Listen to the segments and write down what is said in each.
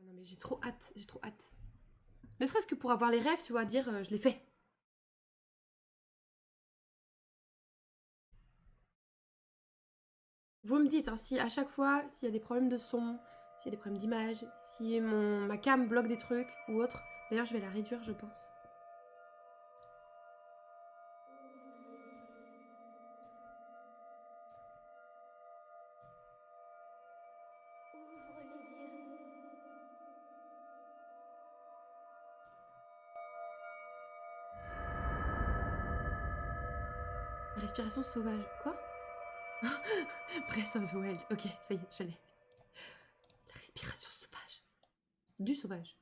Non mais j'ai trop hâte, j'ai trop hâte. Ne serait-ce que pour avoir les rêves, tu vois, dire je l'ai fait. Vous me dites, hein, si à chaque fois, s'il y a des problèmes de son, s'il y a des problèmes d'image, si ma cam bloque des trucs ou autre. D'ailleurs, je vais la réduire, je pense. Ouvre les yeux. Respiration sauvage. Quoi? Breath of the Wild. Ok, ça y est, je l'ai. La respiration sauvage. Du sauvage.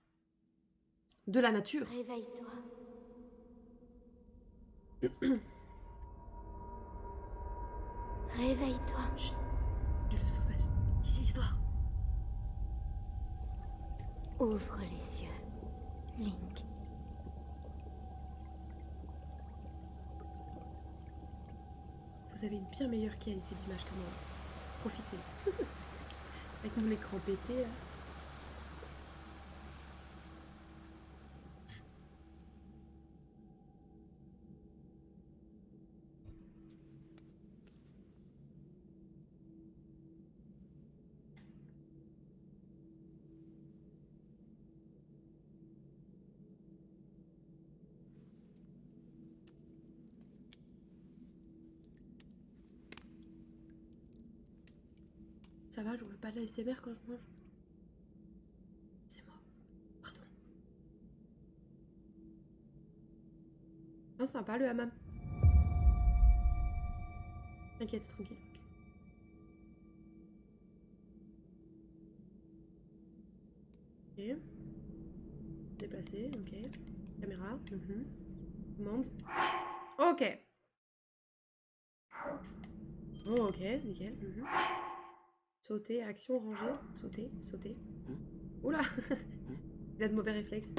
De la nature. Réveille-toi. Réveille-toi. Chut. Du le sauvage. C'est l'histoire. Ouvre les yeux, Link. Vous avez une bien meilleure qualité d'image que moi. Profitez. Avec mon écran pété, là. Ça va, je veux pas de la SMR quand je mange. C'est moi. Pardon. Non, sympa le hammam. T'inquiète, tranquille. Ok. Déplacer, ok. Caméra. Commande. Ok. Oh, ok, nickel. Sauter, action, ranger. Sauter, sauter. Oula. Il a de mauvais réflexes.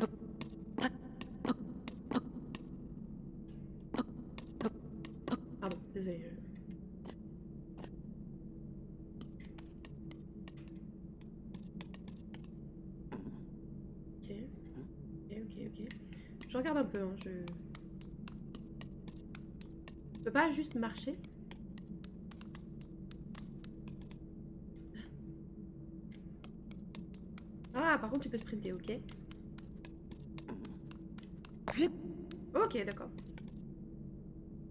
Pardon, désolé. Ok. Ok. Je regarde un peu, hein. Je peux pas juste marcher. Ah, par contre, tu peux sprinter, ok. Ok, d'accord.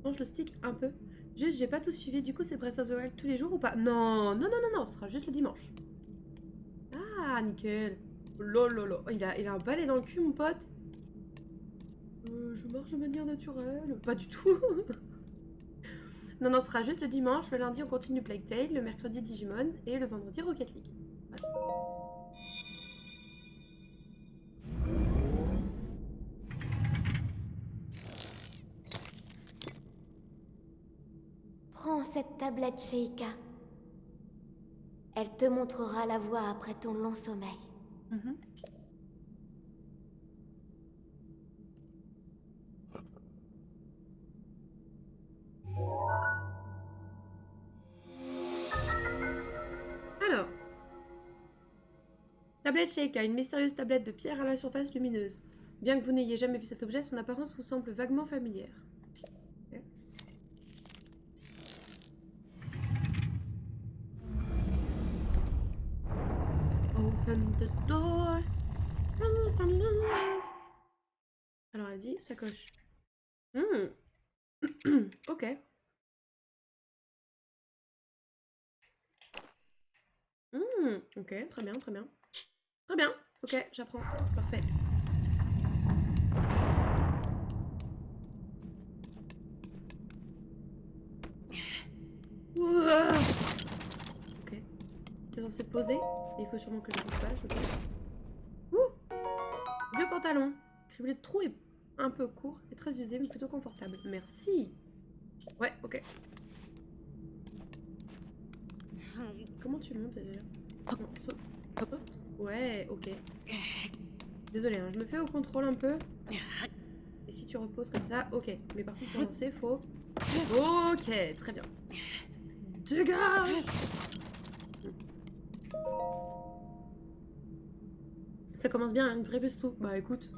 Range le stick un peu. Juste, j'ai pas tout suivi. Du coup, c'est Breath of the Wild tous les jours ou pas? Non, ce sera juste le dimanche. Ah, nickel. Lololo. Oh, il a un balai dans le cul, mon pote. Je marche de manière naturelle. Pas du tout. Non, ce sera juste le dimanche. Le lundi, on continue Plague Tale. Le mercredi, Digimon. Et le vendredi, Rocket League. Voilà. Prends cette tablette, Sheikah. Elle te montrera la voie après ton long sommeil. Alors. Tablette Sheikah, une mystérieuse tablette de pierre à la surface lumineuse. Bien que vous n'ayez jamais vu cet objet, son apparence vous semble vaguement familière. Okay. Open the door. Alors elle dit sacoche. Ok. Ok, très bien. Très bien. Ok, j'apprends. Parfait. Ok. T'es censé poser. Il faut sûrement que je bouge pas. Vieux pantalon. Criblé de trous et un peu court et très usé mais plutôt confortable. Merci. Ouais, ok. Comment tu montes d'ailleurs? Non, saute. Saute. Ouais, ok. Désolée, hein, je me fais au contrôle un peu. Et si tu reposes comme ça, ok. Mais par contre, pour lancer, faut... Ok, très bien. Dégage! Ça commence bien, une vraie buse tout. Bah écoute.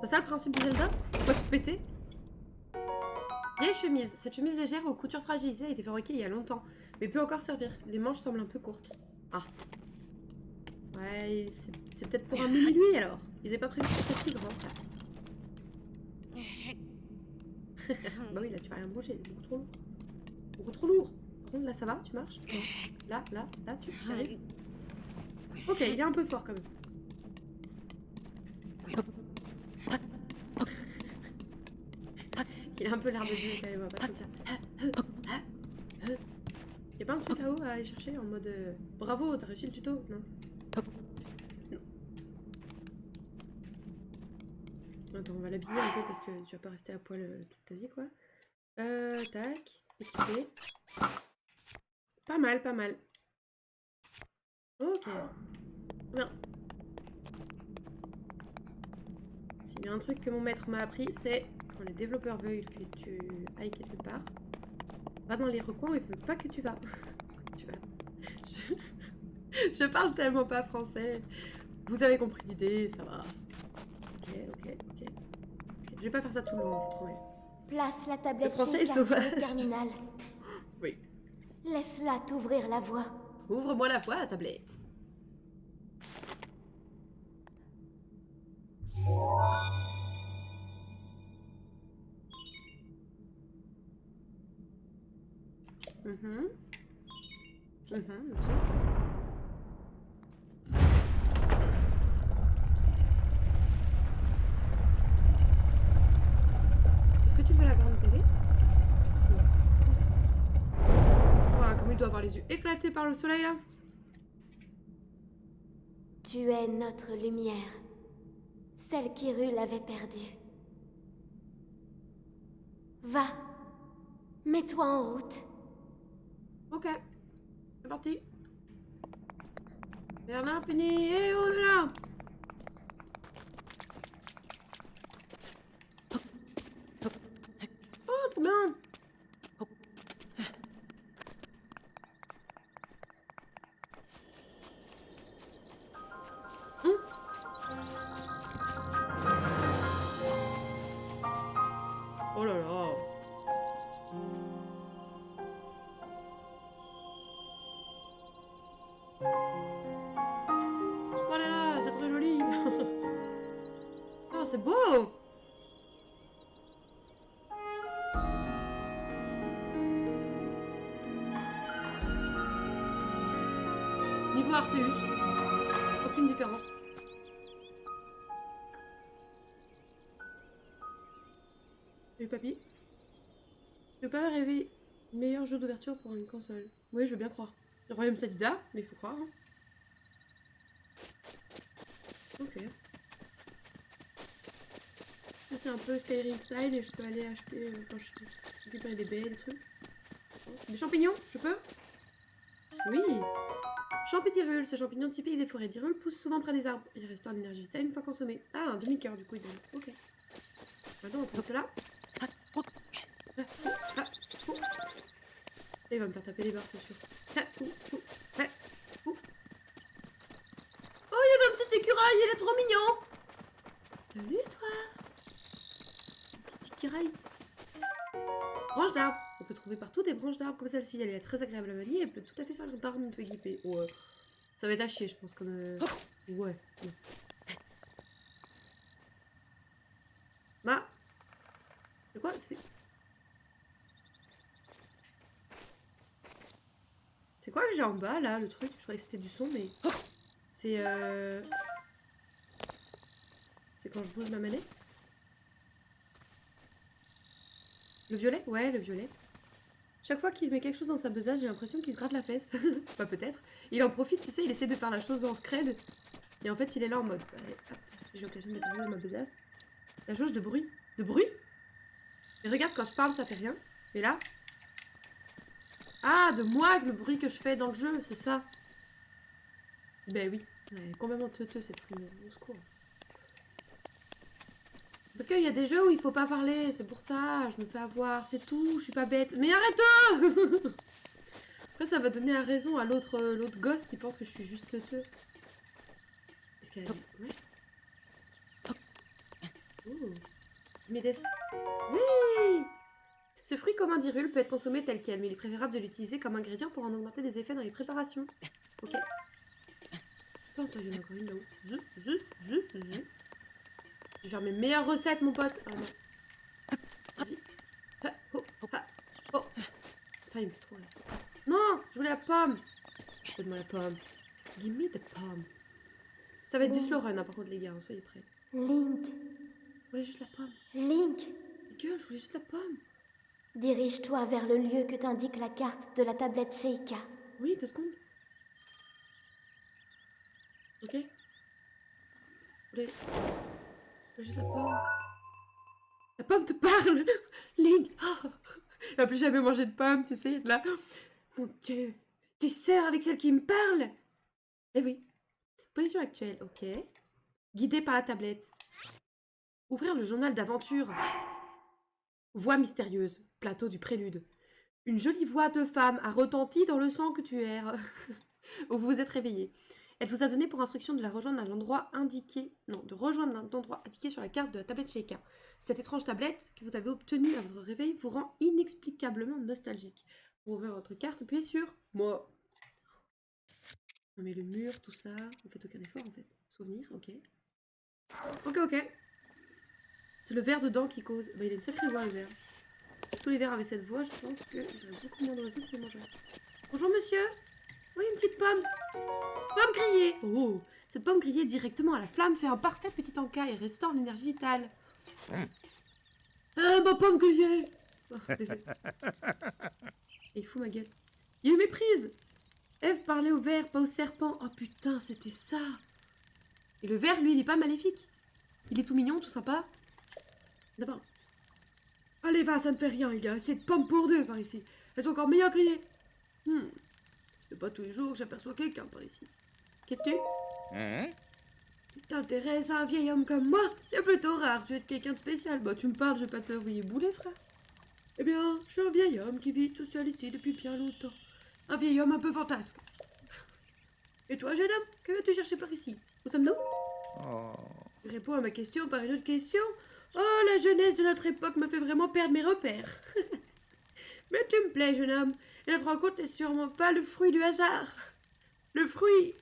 C'est ça le principe du Zelda? Pourquoi tout péter? Vieille chemise. Cette chemise légère aux coutures fragilisées a été fabriquée il y a longtemps, mais peut encore servir. Les manches semblent un peu courtes. Ah. Ouais, c'est peut-être pour un mini-lui alors. Ils avaient pas prévu que ce soit si grand. Bah oui, là tu vas rien bouger, il est beaucoup trop lourd. Beaucoup trop lourd. Par contre, là ça va, tu marches. Là, tu arrives. Ok, il est un peu fort quand même. Il a un peu l'air de Dieu quand même, on va pas se mentir. Y'a pas un truc là-haut à aller chercher en mode bravo, t'as réussi le tuto? Non. Non. Attends, on va l'habiller un peu parce que tu vas pas rester à poil toute ta vie quoi. Tac, équipé. Pas mal, pas mal. Ok. Bien. S'il y a un truc que mon maître m'a appris, c'est quand les développeurs veulent que tu ailles quelque part, va dans les recoins où ils veulent pas que tu vas. Tu vas. Je parle tellement pas français. Vous avez compris l'idée, ça va. Ok. Je vais pas faire ça tout le long, je vous promets. Place la tablette français est Sheikah sur sauvage. le terminal. Oui. Laisse-la t'ouvrir la voie. Ouvre-moi la voie, la tablette. Bien sûr. Est-ce que tu veux la grande télé? Voilà, comme il doit avoir les yeux éclatés par le soleil là. Tu es notre lumière. Celle qu'Hyrule avait perdue. Va. Mets-toi en route. Ok. C'est parti. Vers l'infini et au-delà. Oh, trop bien. Oh là là. Je crois là, c'est très joli. Oh, c'est beau. Niveau Arceus, aucune différence. Salut papy. Je veux pas rêver meilleur jeu d'ouverture pour une console. Oui, je veux bien croire. Le royaume Sadida, mais il faut croire. Hein. Ok. C'est un peu Skyrim style et je peux aller acheter quand je récupère des baies, des trucs. Des champignons, je peux? Oui. Champi d'Hyrule, ce champignon typique des forêts d'Hyrule pousse souvent près des arbres. Il restaure l'énergie vitale une fois consommé. Ah, un demi-cœur du coup il donne. Ok. Maintenant on va prendre cela. Il va me faire taper les barres, c'est sûr. Oh, il y avait un petit écureuil, il est trop mignon. Salut toi. Petit écureuil. Branche d'arbre. On peut trouver partout des branches d'arbres comme celle-ci. Elle est très agréable à manier et peut tout à fait servir d'arme peu équipée. Ouais. Ça va être à chier, je pense, comme... Ouais. Bah. C'est quoi? C'est quoi que j'ai en bas, là, le truc? Je croyais que c'était du son, mais... C'est quand je bouge ma manette? Le violet? Ouais, le violet. Chaque fois qu'il met quelque chose dans sa besace, j'ai l'impression qu'il se gratte la fesse. Bah peut-être. Il en profite, tu sais, il essaie de faire la chose en scred. Et en fait, il est là en mode... Allez, hop, j'ai l'occasion de mettre un dans ma besace. La jauge de bruit. De bruit? Mais regarde, quand je parle, ça fait rien. Mais là... Ah, de moi, avec le bruit que je fais dans le jeu, c'est ça. Ben oui. Ouais, complètement teuteux cette stream. Au secours. Parce qu'il y a des jeux où il faut pas parler, c'est pour ça, je me fais avoir, c'est tout, je suis pas bête. Mais arrête-toi. Après ça va donner raison à l'autre gosse qui pense que je suis juste teuteux. Est-ce qu'elle a... Ouais. Médès. Oui! Ce fruit commun d'Hyrule peut être consommé tel quel, mais il est préférable de l'utiliser comme ingrédient pour en augmenter des effets dans les préparations. Ok. Attends, il y en a encore une là-haut. Je vais faire mes meilleures recettes, mon pote. Ah, non. Vas-y. Ah, oh, ah, oh. Putain, il me fait trop rire. Non, je voulais la pomme. Donne-moi la pomme. Give me the pomme. Ça va être du slow run, hein, par contre, les gars, hein, soyez prêts. Link, Je voulais juste la pomme. Link, Mais gueule, je voulais juste la pomme. dirige-toi vers le lieu que t'indique la carte de la tablette Sheikah. Oui, 2 secondes. Ok. Je voulais juste la pomme. La pomme te parle. Link. Oh. Elle va plus jamais manger de pomme, tu sais, là. Mon Dieu. Tu sors avec celle qui me parle. Eh oui. Position actuelle, ok. Guidé par la tablette. Ouvrir le journal d'aventure. Voix mystérieuse. Plateau du prélude. Une jolie voix de femme a retenti dans le sanctuaire. Où vous vous êtes réveillé. Elle vous a donné pour instruction de la rejoindre à l'endroit indiqué. Non, de rejoindre l'endroit indiqué sur la carte de la tablette Sheikah. Cette étrange tablette que vous avez obtenue à votre réveil vous rend inexplicablement nostalgique. Pour ouvrir votre carte, appuyez sur moi. Non mais le mur, tout ça, vous faites aucun effort en fait. Souvenir, ok. Ok. C'est le verre dedans qui cause. Bah, il a une sacrée voix le verre. Si tous les verres avaient cette voix, je pense que j'aurais beaucoup moins d'oiseaux qui les mangeraient. Bonjour monsieur. Oui, une petite pomme. Pomme grillée. Oh, cette pomme grillée directement à la flamme fait un parfait petit encas et restaure l'énergie vitale. Ah, ma pomme grillée. Oh, désolé. Et il fout ma gueule. Il y a eu méprise. Ève parlait au ver, pas au serpent. Oh putain, c'était ça. Et le ver, lui, il est pas maléfique. Il est tout mignon, tout sympa. D'abord. Allez, va, ça ne fait rien, il y a assez de pommes pour 2 par ici. Elles sont encore meilleures grillées. C'est pas tous les jours que j'aperçois quelqu'un par ici. Qu'es-tu? Tu t'intéresses à un vieil homme comme moi? C'est plutôt rare, tu es quelqu'un de spécial. Bah, tu me parles, je vais pas t'envoyer bouler, frère. Eh bien, je suis un vieil homme qui vit tout seul ici depuis bien longtemps. Un vieil homme un peu fantasque. Et toi, jeune homme, que veux-tu chercher par ici? Où sommes-nous? Tu réponds à ma question par une autre question. Oh, la jeunesse de notre époque me fait vraiment perdre mes repères. Mais tu me plais, jeune homme, et notre rencontre n'est sûrement pas le fruit du hasard. Le fruit,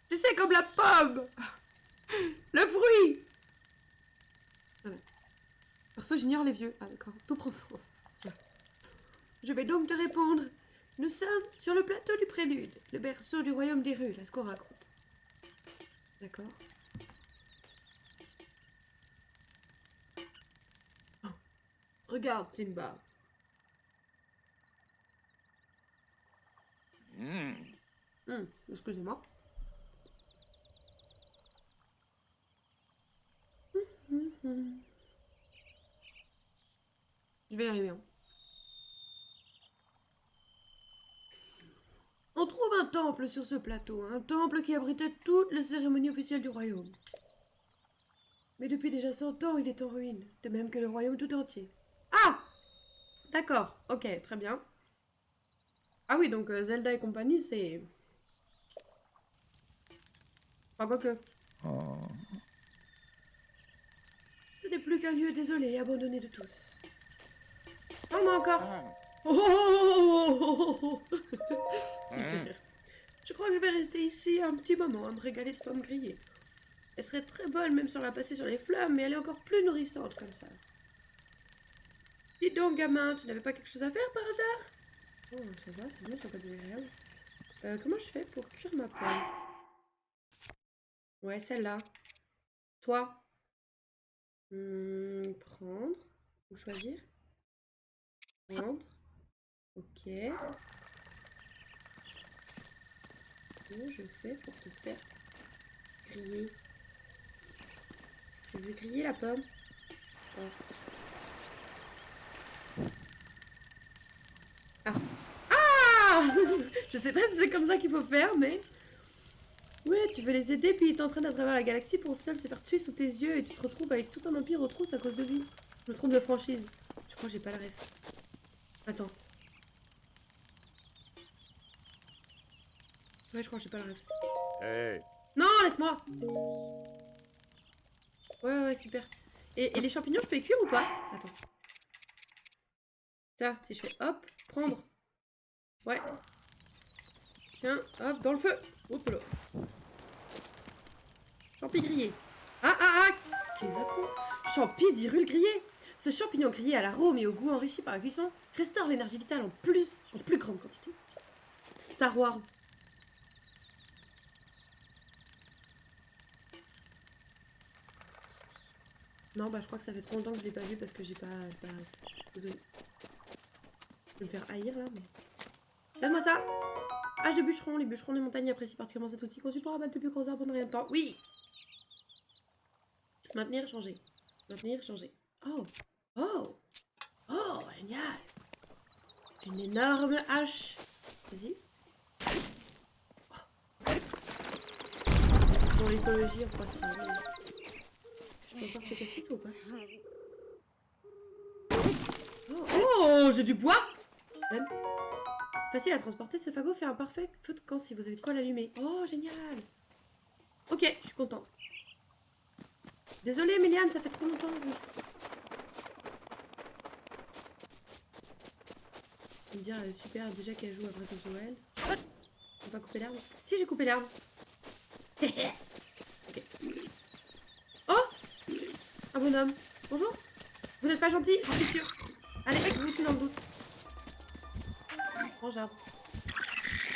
tu sais, comme la pomme. Le fruit. Voilà. Perso, j'ignore les vieux. Ah d'accord, tout prend sens. Je vais donc te répondre. Nous sommes sur le plateau du Prélude, le berceau du royaume des rues, là, ce qu'on raconte. D'accord. Oh. Regarde, Simba. Excusez-moi. Je vais y arriver. Hein. On trouve un temple sur ce plateau, un temple qui abritait toutes les cérémonies officielles du royaume. Mais depuis déjà 100 ans, il est en ruine, de même que le royaume tout entier. Ah! D'accord, ok, très bien. Ah oui, donc Zelda et compagnie, c'est... Enfin, quoi que... Ce n'est plus qu'un lieu désolé et abandonné de tous. Oh, moi encore! Oh. Il fait rire. Je crois que je vais rester ici un petit moment à me régaler de pommes grillées. Elle serait très bonne même si on la passait sur les flammes, mais elle est encore plus nourrissante comme ça. Dis donc, gamin, tu n'avais pas quelque chose à faire par hasard? Oh, ça va, c'est bon, ça va pas désagréable. Comment je fais pour cuire ma pomme? Ouais, celle-là. Toi? Prendre. Ou choisir? Prendre. Ok. Comment je fais pour te faire griller? Tu veux griller la pomme? Oh. Ah. Ah. Je sais pas si c'est comme ça qu'il faut faire, mais... Ouais, tu veux les aider, puis il t'entraîne à travers la galaxie pour au final se faire tuer sous tes yeux et tu te retrouves avec tout un empire aux trousses à cause de lui. Je me trompe de franchise. Je crois que j'ai pas le rêve. Attends. Ouais, je crois que j'ai pas le rêve. Hey. Non, laisse-moi. Ouais, super. Et les champignons, je peux les cuire ou pas? Attends. Ça, si je fais hop, prendre. Ouais. Tiens, hop, dans le feu. Hop là. Champi grillé. Ah Qu'est-ce que Champi d'irule grillé. Ce champignon grillé à l'arôme et au goût enrichi par la cuisson restaure l'énergie vitale en plus grande quantité. Star Wars. Non, bah je crois que ça fait trop longtemps que je l'ai pas vu parce que j'ai pas... Désolée. Je vais me faire haïr là, mais... Donne-moi ça. Hache de bûcheron. Les bûcherons des montagnes apprécient particulièrement cet outil conçu pour abattre le plus gros arbre pendant rien de temps. Oui. Maintenir, changer. Maintenir, changer. Oh. Oh. Oh, génial. Une énorme hache. Vas-y. Oh. Pour l'écologie, on croit ça. Je peux encore te casser tout ou pas? Oh, j'ai du bois. Même. Facile à transporter, ce fagot fait un parfait feu de camp si vous avez de quoi l'allumer. Oh, génial. Ok, je suis content. Désolée, Méliane, ça fait trop longtemps juste. Je vais me dire, super, déjà qu'elle joue à Breath of the Wild. On va couper l'herbe. Si, j'ai coupé l'herbe. Ok. Oh, un bonhomme. Bonjour. Vous n'êtes pas gentil, je suis sûre. Allez, je vous suis dans le doute. Range arbre.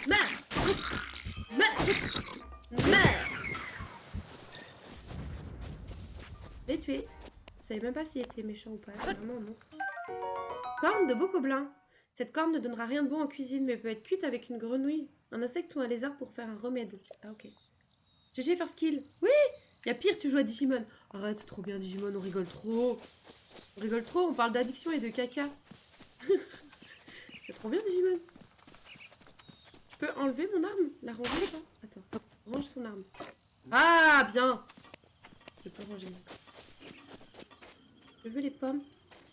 Meurs. Les tuer. Je savais même pas s'il était méchant ou pas. C'est vraiment un monstre. Corne de bocoblin. Cette corne ne donnera rien de bon en cuisine, mais peut être cuite avec une grenouille, un insecte ou un lézard pour faire un remède. Ah ok. GG first kill. Oui. Y'a pire, tu joues à Digimon. Arrête, c'est trop bien Digimon, on rigole trop. On rigole trop, on parle d'addiction et de caca. C'est trop bien Digimon. Tu peux enlever mon arme? La ranger ou pas? Attends, range ton arme. Ah, bien. Je peux ranger mon arme. Je veux les pommes.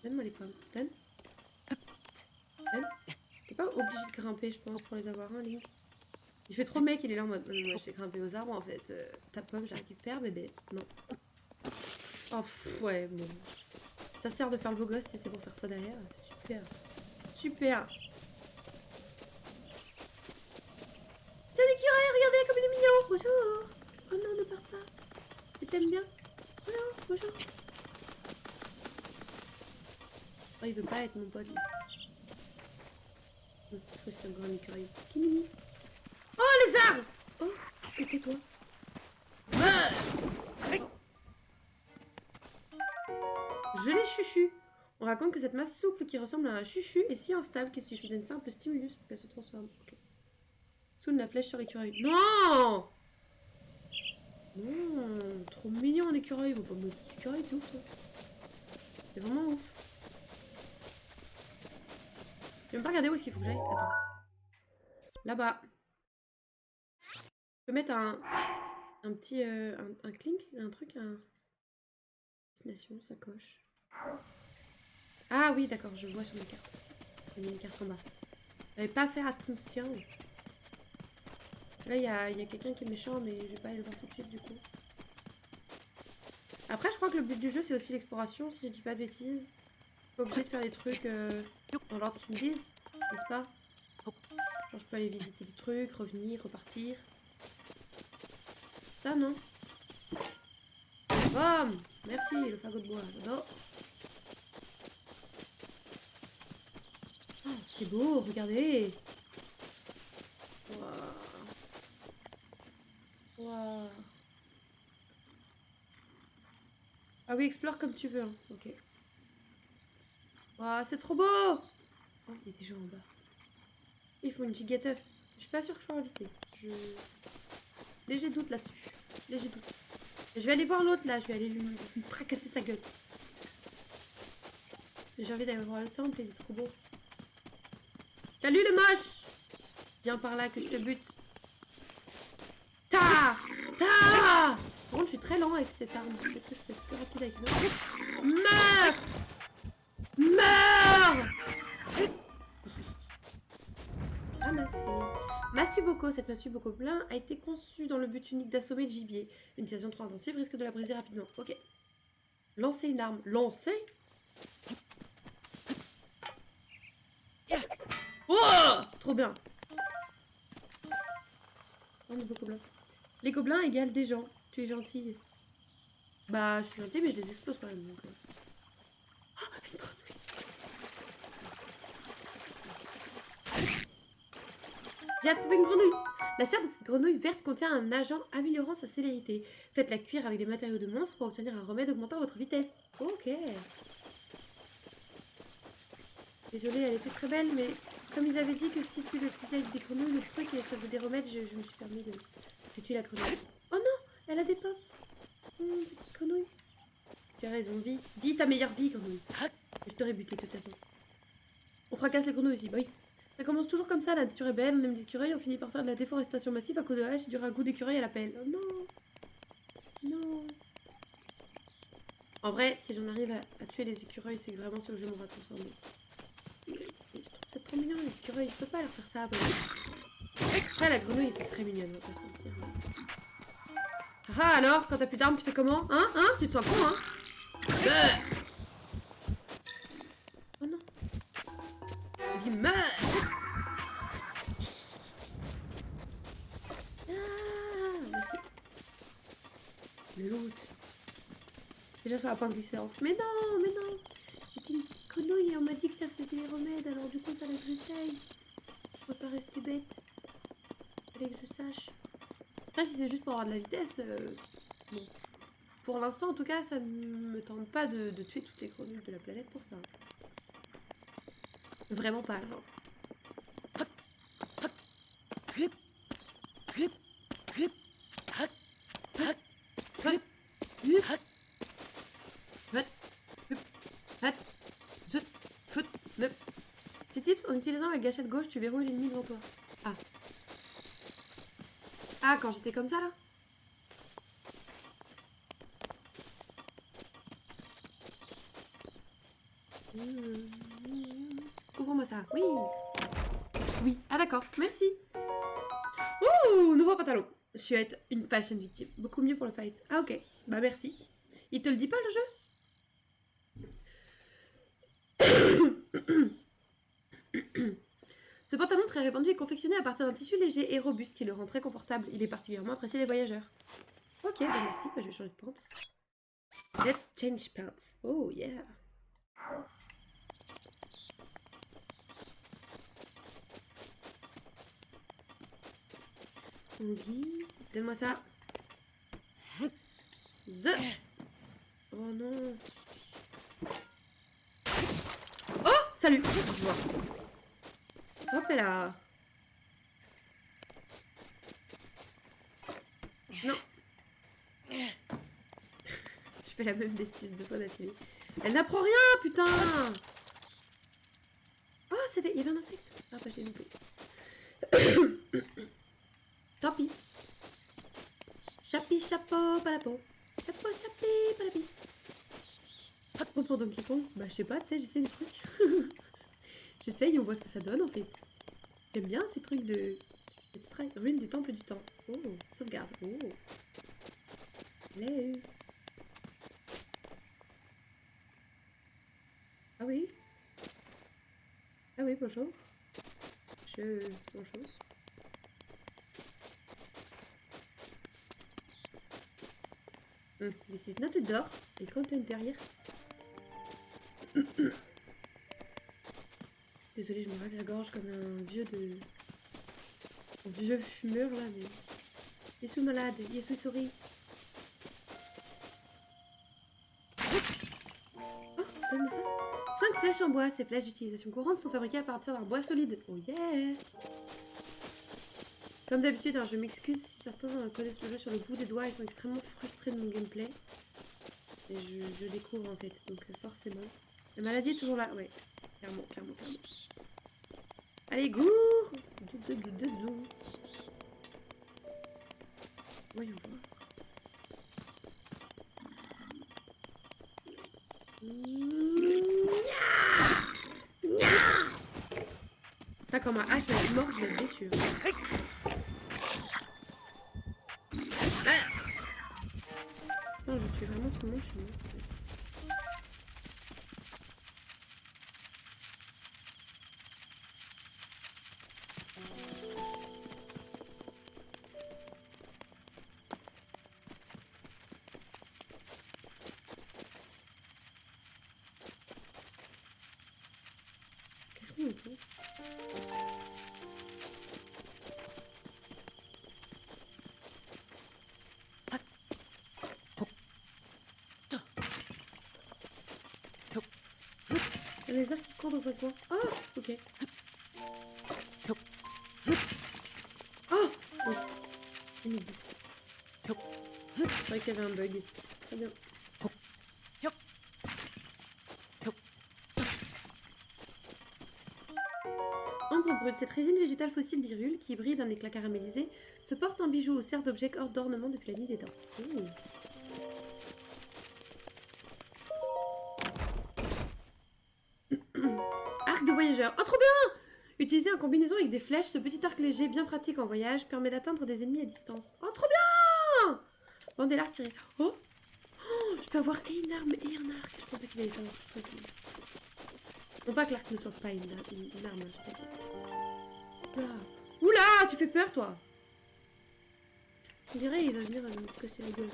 Donne-moi les pommes. Donne. Donne. T'es pas obligé de grimper, je pense, pour les avoir, hein, Link. Il fait trop mec, il est là en mode moi j'ai grimpé aux arbres en fait. Ta pomme, je la récupère, bébé. Non. Oh, pff, ouais, bon. Ça sert de faire le beau gosse si c'est pour faire ça derrière. Super. Super. C'est un écureuil, regardez comme il est mignon. Bonjour. Oh non, ne pars pas. Tu t'aimes bien? Oh non, bonjour. Oh, il veut pas être mon pote. C'est un grand écureuil. Kinini. Oh, les arbres. Oh, qu'est-ce que tais-toi? Je l'ai chuchu. On raconte que cette masse souple qui ressemble à un chuchu est si instable qu'il suffit d'un simple stimulus pour qu'elle se transforme. Okay. Soune la flèche sur l'écureuil. Non! Non, trop mignon un écureuil. On va pas me mettre cet écureuil, c'est ouf toi. C'est vraiment ouf. Je vais même pas regarder où est-ce qu'il faut que j'aille. Attends. Là-bas. Je peux mettre un petit un clink, un truc, un destination, sacoche. Ah oui, d'accord, je vois sur ma carte. Il y a une carte en bas. J'avais pas à faire attention. Là, il y a quelqu'un qui est méchant, mais je vais pas aller le voir tout de suite du coup. Après, je crois que le but du jeu, c'est aussi l'exploration, si je dis pas de bêtises. Pas obligé de faire des trucs dans l'ordre qu'ils me disent, n'est-ce pas? Genre, je peux aller visiter des trucs, revenir, repartir. Ça, non? Bam! Merci, le fagot de bois, j'adore. Oh, c'est beau, regardez! Waouh! Waouh! Ah oui, explore comme tu veux, hein. Ok. Waouh, c'est trop beau! Oh, il y a des gens en bas. Il faut une gigateuf. Je suis pas sûre que je sois invitée. Léger doute là-dessus. Léger doute. Je vais aller voir l'autre là, je vais aller lui fracasser sa gueule. J'ai envie d'aller voir le temple, il est trop beau. Salut le moche! Viens par là que je te bute. Ta! Ta! Par contre, je suis très lent avec cette arme. Peut-être que je peux être plus rapide avec l'autre. Meurs! Meurs! Ramasser. Massue Boko, cette massue Boko plein a été conçue dans le but unique d'assommer le gibier. Une utilisation trop intensive risque de la briser rapidement. Ok. Lancer une arme. Lancer? Oh! Trop bien. Oh, nouveau gobelin. Les gobelins égale des gens. Tu es gentil. Bah, je suis gentille, mais je les explose quand même. Donc... Oh, une grenouille. J'ai attrapé une grenouille. La chair de cette grenouille verte contient un agent améliorant sa célérité. Faites-la cuire avec des matériaux de monstre pour obtenir un remède augmentant votre vitesse. Ok. Désolée, elle était très belle, mais comme ils avaient dit que si tu le cuisais avec des grenouilles, le truc et que ça faisait des remèdes, je me suis permis de tuer la grenouille. Oh non, elle a des pommes. Petite grenouille. Tu as raison, vis ta meilleure vie, grenouille. Je t'aurais buté de toute façon. On fracasse les grenouilles ici, bah oui. Ça commence toujours comme ça, la nature est belle, on aime les écureuils, on finit par faire de la déforestation massive à cause de hache et du ragoût d'écureuil à la pelle. Oh non. Non. En vrai, si j'en arrive à tuer les écureuils, c'est vraiment sur le jeu m'en va transformer. Je trouve ça trop mignon, les écureuils, je peux pas leur faire ça. Après, la grenouille était très mignonne, on va pas se mentir. Ah alors, quand t'as plus d'armes, tu fais comment? Hein? Tu te sens con, hein? Meurs! Oh non. Il dit meurs! Ah, merci. Le loot. Déjà sur la pente glissante. Mais non! C'était une petite grenouille et on m'a dit que ça faisait des remèdes, alors du coup, fallait que j'essaye. Faut pas rester bête. Fallait que je sache. Après, si c'est juste pour avoir de la vitesse, bon. Pour l'instant, en tout cas, ça ne me tente pas de tuer toutes les grenouilles de la planète pour ça. Vraiment pas, genre. Petit tips, en utilisant la gâchette gauche, tu verrouilles l'ennemi devant toi. Ah. Ah, quand j'étais comme ça, là? Ouvre-moi ça. Oui. Oui. Ah d'accord. Merci. Ouh, nouveau pantalon. Je suis une fashion victime. Beaucoup mieux pour le fight. Ah ok. Bah merci. Il te le dit pas le jeu? Ce pantalon très répandu est confectionné à partir d'un tissu léger et robuste qui le rend très confortable. Il est particulièrement apprécié des voyageurs. Ok, bah merci. Bah je vais changer de pants. Let's change pants. Oh yeah. Donne-moi ça. Oh non. Oh, salut. Hop là. Non. Je fais la même bêtise 2 fois d'affilée. Elle n'apprend rien, putain. Oh, c'était... Il y avait un insecte. Ah bah j'ai loupé. Tant pis. Chapi, chapeau, palapo. Chapeau, chapi, palapi. Oh, pour Donkey Kong, bah je sais pas, tu sais, j'essaie des trucs. J'essaye, on voit ce que ça donne en fait. J'aime bien ce truc de... Extrait, rune du temple du temps. Oh, sauvegarde. Oh. Hello. Ah oui. Ah oui, bonjour. Bonjour. This is not a door. Et content derrière. Désolée, je me règle la gorge comme un vieux fumeur là, mais... Je suis malade, je suis sorry. Oh, donne-moi ça. 5 flèches en bois. Ces flèches d'utilisation courante sont fabriquées à partir d'un bois solide. Oh yeah. Comme d'habitude, hein, je m'excuse si certains connaissent le jeu sur le bout des doigts et sont extrêmement frustrés de mon gameplay. Et je découvre en fait, donc forcément. La maladie est toujours là, ouais. Clairement. Allez, gour. Voyons voir. Pas quand ma hache va être morte, je vais être déçue. Non, je tue vraiment tout le monde, je suis morte. Ok. Un lézard qui court dans un coin. Ah, ok. Oh, oui. Une épice. C'est vrai qu'il y avait un bug. Très bien. Ambre brute, cette résine végétale fossile d'Hyrule, qui brille d'un éclat caramélisé, se porte en bijou ou sert d'objet hors d'ornement depuis la nuit des temps. Arc de voyageur. Oh, trop bien! Utilisé en combinaison avec des flèches, ce petit arc léger, bien pratique en voyage, permet d'atteindre des ennemis à distance. Oh, trop bien! Bandez l'arc tiré. Oh! Oh, je peux avoir et une arme et un arc. Je pensais qu'il allait faire autre chose. Non pas que l'arc ne soit pas une arme, je pense. Oula! Oula! Tu fais peur, toi! On dirait qu'il va venir me casser la gueule.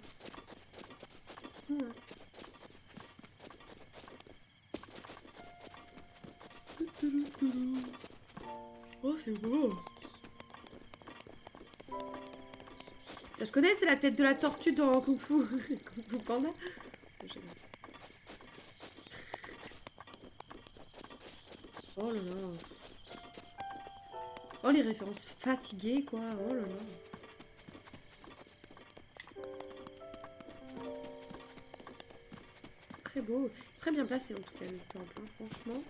Ouais. Oh, c'est beau! Ça, je connais, c'est la tête de la tortue dans Kung Fu. Kung Fu Panda. Oh là là. Oh, les références fatiguées, quoi. Oh là là. Très beau. Très bien placé, en tout cas, le temple, hein, franchement.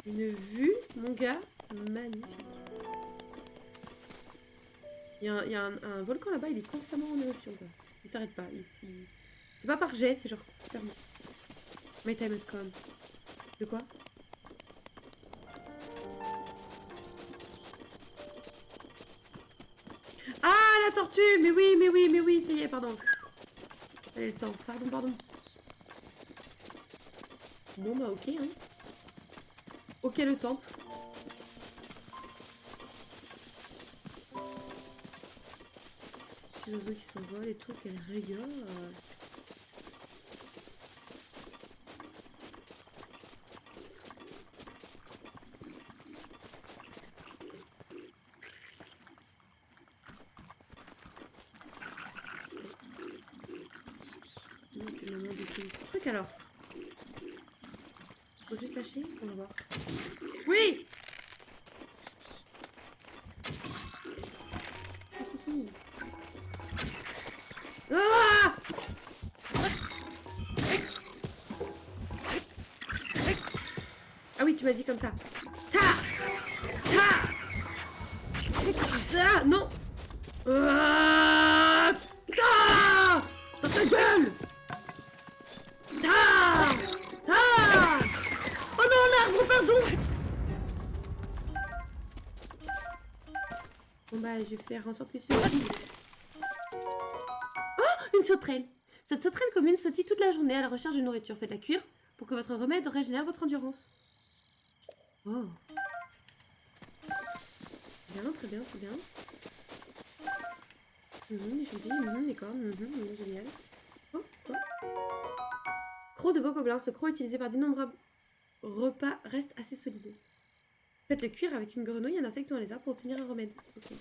Une vue, mon gars, magnifique. Il y a un volcan là-bas, il est constamment en éruption, quoi. Il s'arrête pas. C'est pas par jet, c'est genre... My time has come. De quoi? Ah, la tortue! Mais oui, ça y est, pardon. Allez, le temps. Pardon. Bon, bah, ok, hein. Ok, le temple. Petits oiseaux qui s'envolent et tout, quelle rigueur. C'est le moment d'essayer ce truc alors. Faut juste lâcher, on va voir. Oui! Ah! Ah oui, tu m'as dit comme ça. Ta! Ah, non! Ah! Ta! Dans ta gueule! Ta! Ta! Oh non, l'arbre, pardon! Bon bah, je vais faire en sorte que tu... Oh! Une sauterelle! Cette sauterelle commune sautille toute la journée à la recherche de nourriture. Faites-la cuire pour que votre remède régénère votre endurance. Oh! Bien, très bien, très bien. Les champignons, les cornes, génial. Oh, oh. Croc de bocoblin. Ce croc utilisé par d'innombrables repas reste assez solide. Faites-le cuire avec une grenouille, un insecte ou un lézard pour obtenir un remède. Okay.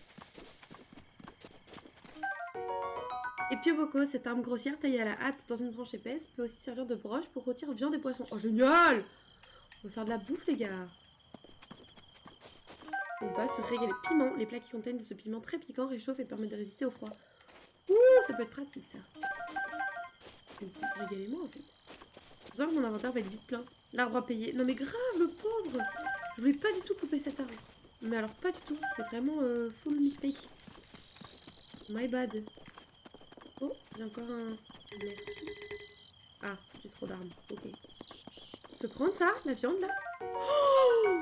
Et Pioboco, cette arme grossière taillée à la hâte dans une branche épaisse, peut aussi servir de broche pour rôtir viande et poissons. Oh, génial! On va faire de la bouffe, les gars. On va se régaler. Piment. Les plats qui contiennent de ce piment très piquant réchauffent et permettent de résister au froid. Ouh, ça peut être pratique, ça. Régalez-moi, en fait. Je sens que mon inventaire va être vite plein. L'arbre à payer. Non, mais grave, le pauvre! Je voulais pas du tout couper cet arbre. Mais alors, pas du tout. C'est vraiment full mistake. My bad. Oh, j'ai encore un... Merci. Ah, j'ai trop d'armes. Ok. Je peux prendre ça, la viande, là? Oh!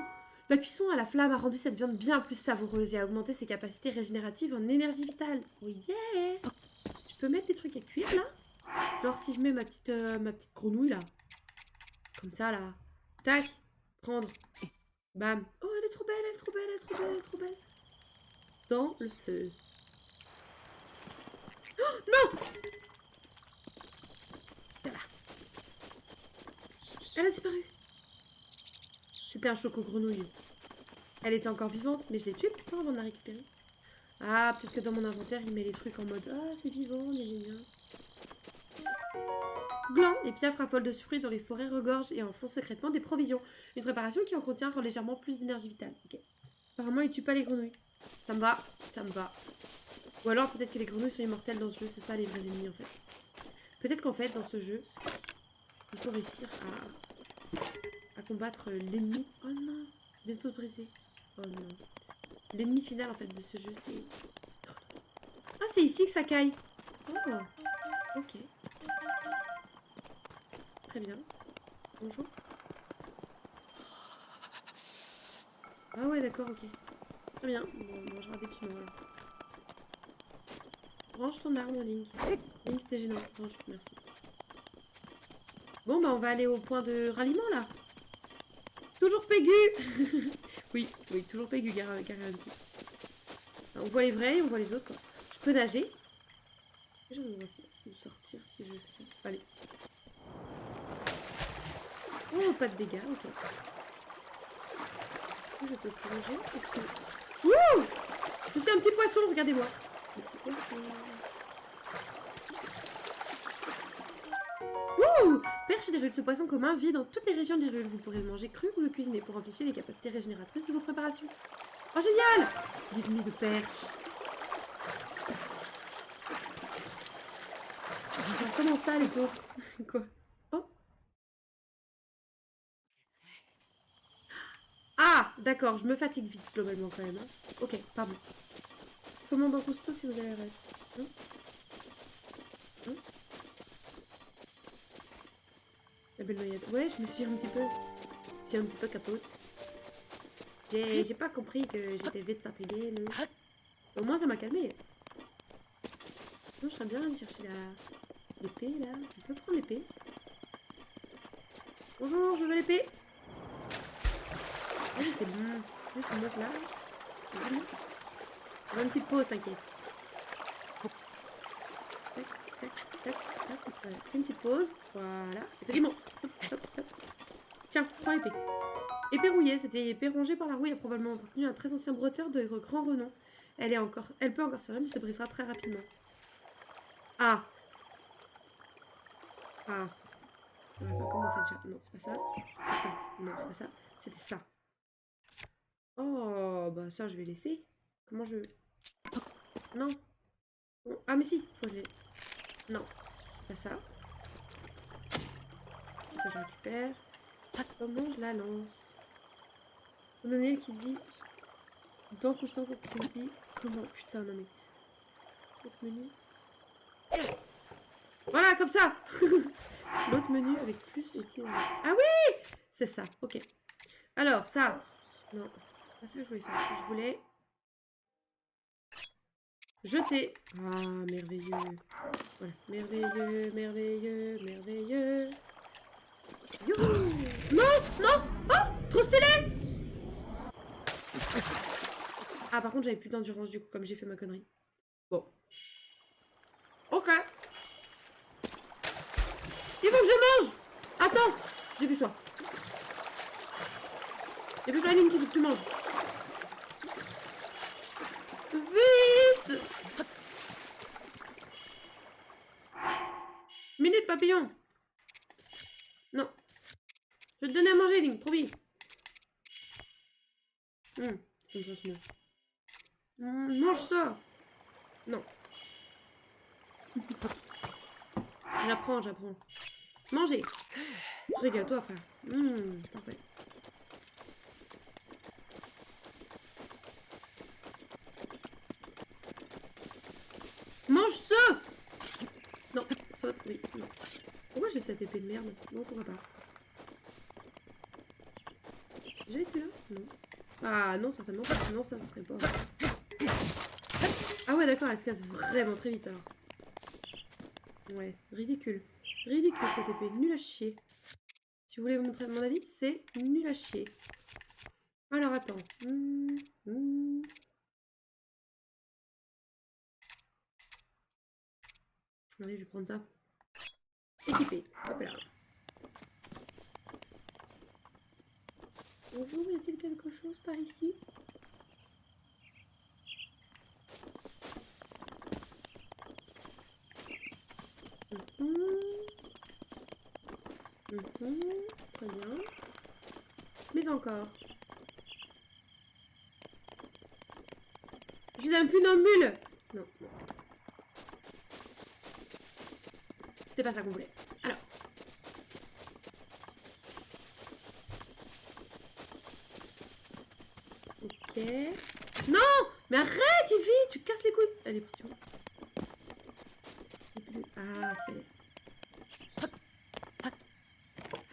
La cuisson à la flamme a rendu cette viande bien plus savoureuse et a augmenté ses capacités régénératives en énergie vitale. Oh yeah! Je peux mettre des trucs à cuire, là? Genre si je mets ma petite grenouille, là. Comme ça, là. Tac. Prendre. Bam. Oh, elle est trop belle, elle est trop belle, elle est trop belle, elle est trop belle. Dans le feu. Oh, non! Voilà. Elle a disparu. C'était un choco-grenouille. Elle était encore vivante, mais je l'ai tuée plutôt avant de la récupérer. Ah, peut-être que dans mon inventaire, il met les trucs en mode ah, c'est vivant, gna gna gna. Gland, les piafs raffolent de fruits dans les forêts, regorgent et en font secrètement des provisions. Une préparation qui en contient rend légèrement plus d'énergie vitale. Ok. Apparemment, il tue pas les grenouilles. Ça me va, ça me va. Ou alors peut-être que les grenouilles sont immortelles dans ce jeu, c'est ça les vrais ennemis en fait. Peut-être qu'en fait, dans ce jeu, il faut réussir à combattre l'ennemi. Oh non, bientôt brisé. Oh non. L'ennemi final en fait de ce jeu, c'est... Ah, c'est ici que ça caille. Oh, ok. Très bien. Bonjour. Ah ouais, d'accord, ok. Très bien. Bon, on mangera des piments alors. Range ton arme, Link. Link, t'es gênant. Range, merci. Bon, bah on va aller au point de ralliement là. Toujours Pégu. Oui, oui, toujours Pégu, garanti. On voit les vrais, on voit les autres quoi. Je peux nager. J'ai le droit de sortir si je fais ça. Allez. Oh, pas de dégâts, ok. Est-ce que je peux plonger? Est-ce que... Wouh! Je suis un petit poisson, regardez-moi. Un petit poisson. Wouh! Perche d'Hyrule, ce poisson commun vit dans toutes les régions d'Hyrule. Vous pourrez le manger cru ou le cuisiner pour amplifier les capacités régénératrices de vos préparations. Oh, génial! L'ennemi de perche. Comment ça, les autres? Quoi? Oh. Ah, d'accord, je me fatigue vite, globalement, quand même. Hein. Ok, pardon. Commandant Cousteau, si vous avez rêve. Hein? Hein? La belle noyade. Ouais, je me suis un petit peu capote. J'ai pas compris que j'étais vite fatiguée, non. Au moins, ça m'a calmé. Non, je serais bien aller chercher l'épée, là. Je peux prendre l'épée. Bonjour, je veux l'épée. Ah oui, c'est bon. Juste une autre là. Vas-y. On va une petite pause, t'inquiète. Tac, tac, tac, tac. Voilà. Fais une petite pause. Voilà. Et petit mot. Hop, hop, hop. Tiens, prends l'épée. Épée rouillée, c'était épée rongée par la rouille, a probablement appartenu à un très ancien bretteur de grand renom. Elle peut encore servir, mais se brisera très rapidement. Ah. Ah. Attends, comment on fait déjà? Non, c'est pas ça. C'était ça. Non, c'est pas ça. C'était ça. Oh, bah ça, je vais laisser. Comment je... Non. Ah, mais si. Faut que je... Non, c'était pas ça. Ça, je récupère. Comment je la lance? Daniel qui dit... Dans Constant qui dit... Comment? Putain, non mais... L'autre menu... Voilà, comme ça. L'autre menu avec plus et qui... Ah oui! C'est ça, ok. Alors, ça... Non, c'est pas ça que je voulais faire. Je voulais... Jeter. Ah, merveilleux. Voilà, merveilleux, merveilleux, merveilleux. Youhou! Non, non! Oh, trop stylé! Ah, par contre, j'avais plus d'endurance du coup, comme j'ai fait ma connerie. Bon. Ok. Il faut que je mange! Attends! Dépêche-toi. Dépêche-toi, Aline, qu'il faut que tu manges. Vite! Minute papillon. Non. Je vais te donner à manger, Link, promis. Comme ça, c'est mieux. Mange ça. Non. J'apprends. Manger. Régale-toi, frère. Parfait. Mange ça. Non, saute, oui, non. Pourquoi j'ai cette épée de merde? Non, pourquoi pas? J'ai été là? Non. Ah non, certainement pas, sinon ça serait pas. Ah ouais, d'accord, elle se casse vraiment très vite alors. Ouais, ridicule. Ridicule cette épée, nul à chier. Si vous voulez me montrer mon avis, c'est nul à chier. Alors attends. Allez, je vais prendre ça. Équipé. Hop là. Bonjour, y a-t-il quelque chose par ici? Très bien. Mais encore. Je suis un funambule! Non, non. C'était pas ça qu'on voulait. Alors. Ok. Non! Mais arrête, Ivy! Tu casses les couilles! Elle est partie. Ah, c'est...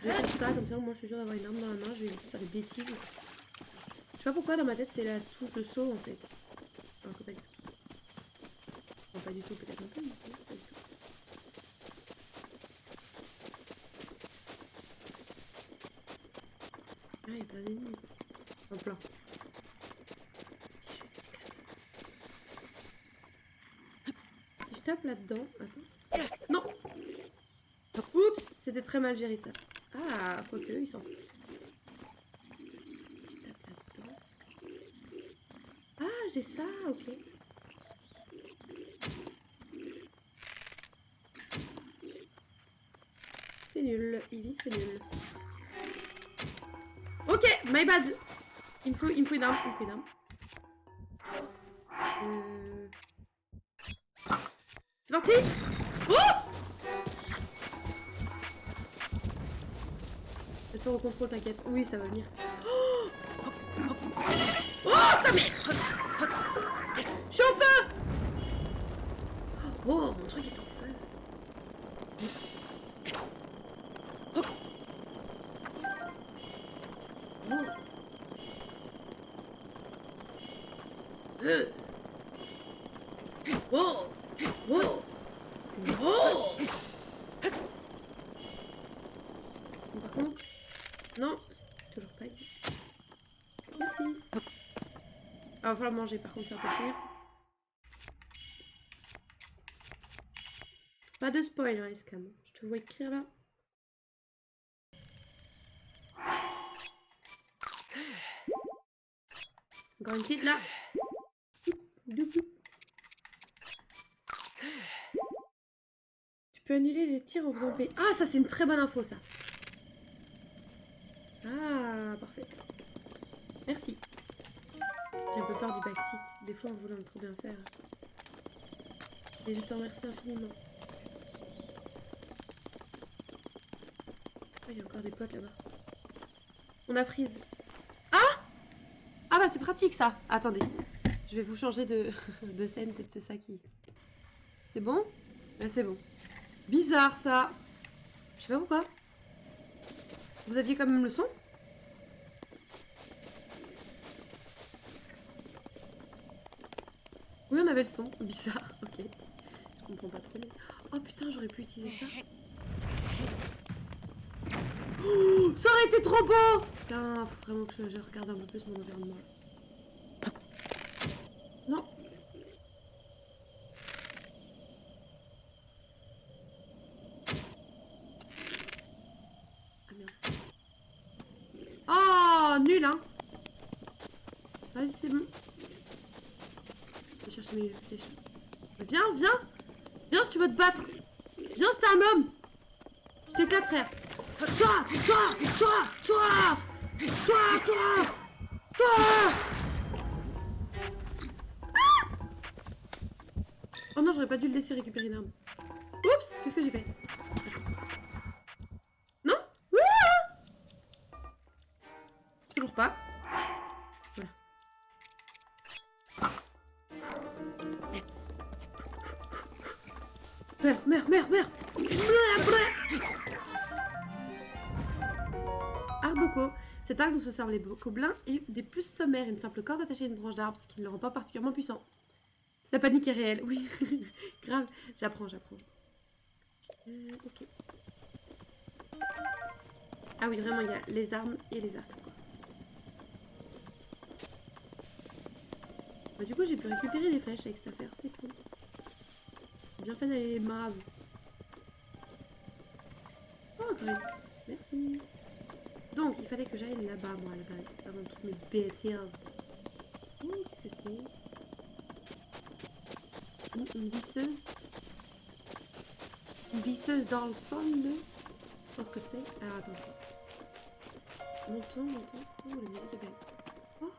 Je vais faire ça, comme ça, moi je suis sûre d'avoir une arme dans la main, je vais faire des bêtises. Je sais pas pourquoi dans ma tête c'est la touche de saut en fait. Non, pas du tout. Non, pas du tout, peut-être un peu, mais pas du tout. Ah, il y a plein d'ennemis. En plein. Si je Si je tape là-dedans, attends. Non! Oups, c'était très mal géré ça. Ah, quoique, il s'en fout. Si je tape là-dedans. Ah, j'ai ça, ok. C'est nul, Ivy, c'est nul. Ok, my bad. Il me faut une arme, il me faut une arme. C'est parti. Oh! Je vais te faire au contrôle, t'inquiète. Oui, ça va venir. Oh, ça merde! Je suis en feu! Oh, mon truc est en feu. Oh. Oh. Oh. Oh. Par contre, non, toujours pas ici. Merci. Ah, va falloir manger, par contre, ça peut faire. Pas de spoil, hein, Escam. Je te vois écrire là. Encore une petite là. Tu peux annuler les tirs en faisant play. Ah, ça c'est une très bonne info ça. Ah, parfait. Merci. J'ai un peu peur du backseat. Des fois, on voulait trop bien faire. Et je te remercie infiniment. Ah, il y a encore des potes là-bas. On a freeze. Ah! Ah bah c'est pratique ça. Attendez. Je vais vous changer de, de scène. Peut-être c'est ça qui... C'est bon? Là c'est bon. Bizarre ça. Je sais pas pourquoi. Vous aviez quand même le son? Oui, on avait le son. Bizarre. Ok. Je comprends pas trop. Oh putain, j'aurais pu utiliser ça. Oh, ça aurait été trop beau! Putain, faut vraiment que je regarde un peu plus mon environnement. Non. Ah merde. Oh, nul hein. Vas-y, c'est bon. Je vais chercher mes flèches. Viens, viens. Viens si tu veux te battre. Viens si t'es un homme. Je t'éclate, frère. Toi, toi, toi, toi, toi, toi, toi. Ah! Oh non, j'aurais pas dû le laisser récupérer une arme. Oups, qu'est-ce que j'ai fait? Non? Toujours pas. Voilà. Meurs, meurs, meurs, meurs. Arboko. Cet arc dont se servent les gobelins est des plus sommaires. Une simple corde attachée à une branche d'arbre, ce qui ne le rend pas particulièrement puissant. La panique est réelle, oui. Grave. J'apprends, j'apprends. Ok. Ah oui, vraiment, il y a les armes et les arcs. Bah, du coup, j'ai pu récupérer des flèches avec cette affaire. C'est cool. J'ai bien fait d'aller les marabouts. Oh, encore une. Merci. Donc, il fallait que j'aille là-bas, moi, à la base. Avant toutes mes bêtises. Qu'est-ce que c'est? Une visseuse. Une visseuse dans le sol, là. Je pense que c'est... Ah, attends. Montons, montons. Oh, la musique est belle. Oh,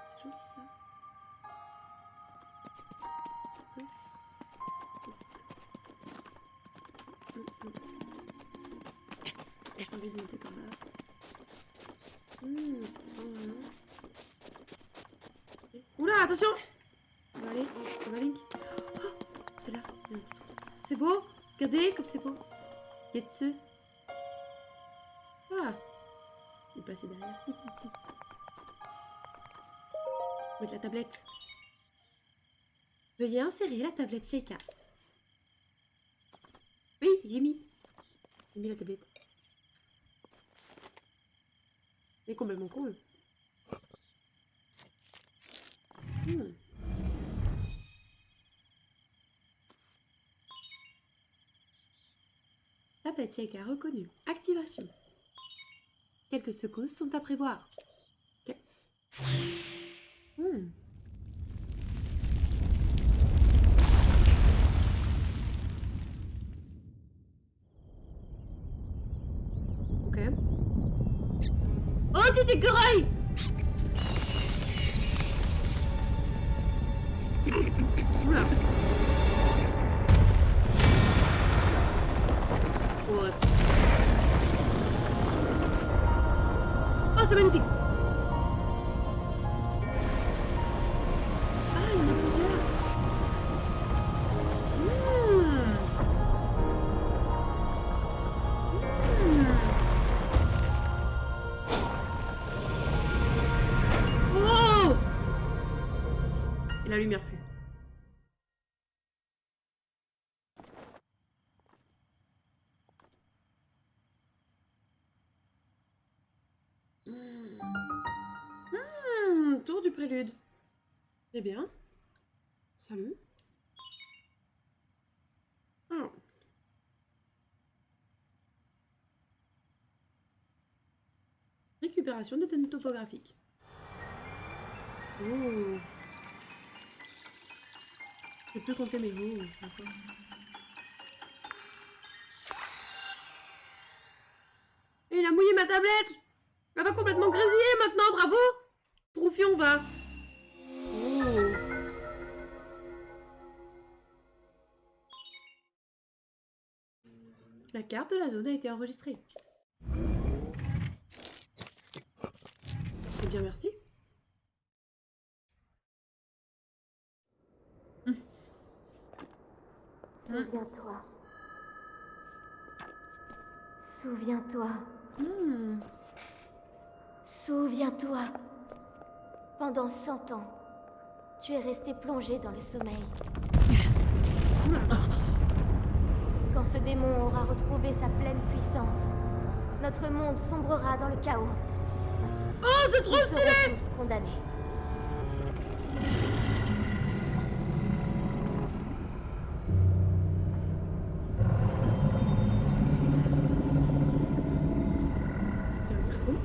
c'est joli, ça. J'ai envie de monter par là. C'est pas mal. Oula, attention! Ça va aller, ça va Link. Oh, t'es là, il y a un petit trou. C'est beau, regardez comme c'est beau. Il y a dessus. Ah, il est passé derrière. Mettre la tablette. Veuillez insérer la tablette Sheikah. Oui, j'ai mis. J'ai mis la tablette. Il est complètement cool. Tablette Sheikah reconnue. Activation. Quelques secousses sont à prévoir. Ok. Ok. Oh, t'es écureuil! Oula. What? Oh, c'est magnifique! Ah, il y en a plusieurs! Oh! Et la lumière fut. Tour du prélude. C'est bien. Salut. Oh. Récupération des données topographiques. Oh. Je peux compter mes mots. Et il a mouillé ma tablette. Elle va complètement grésiller maintenant, bravo. Troufion va. Oh. La carte de la zone a été enregistrée. Eh bien, merci. Souviens-toi. Souviens-toi. Souviens-toi. Pendant 100 ans, tu es resté plongé dans le sommeil. Quand ce démon aura retrouvé sa pleine puissance, notre monde sombrera dans le chaos. Oh, c'est trop Nous stylé! serons tous condamnés. C'est un dragon?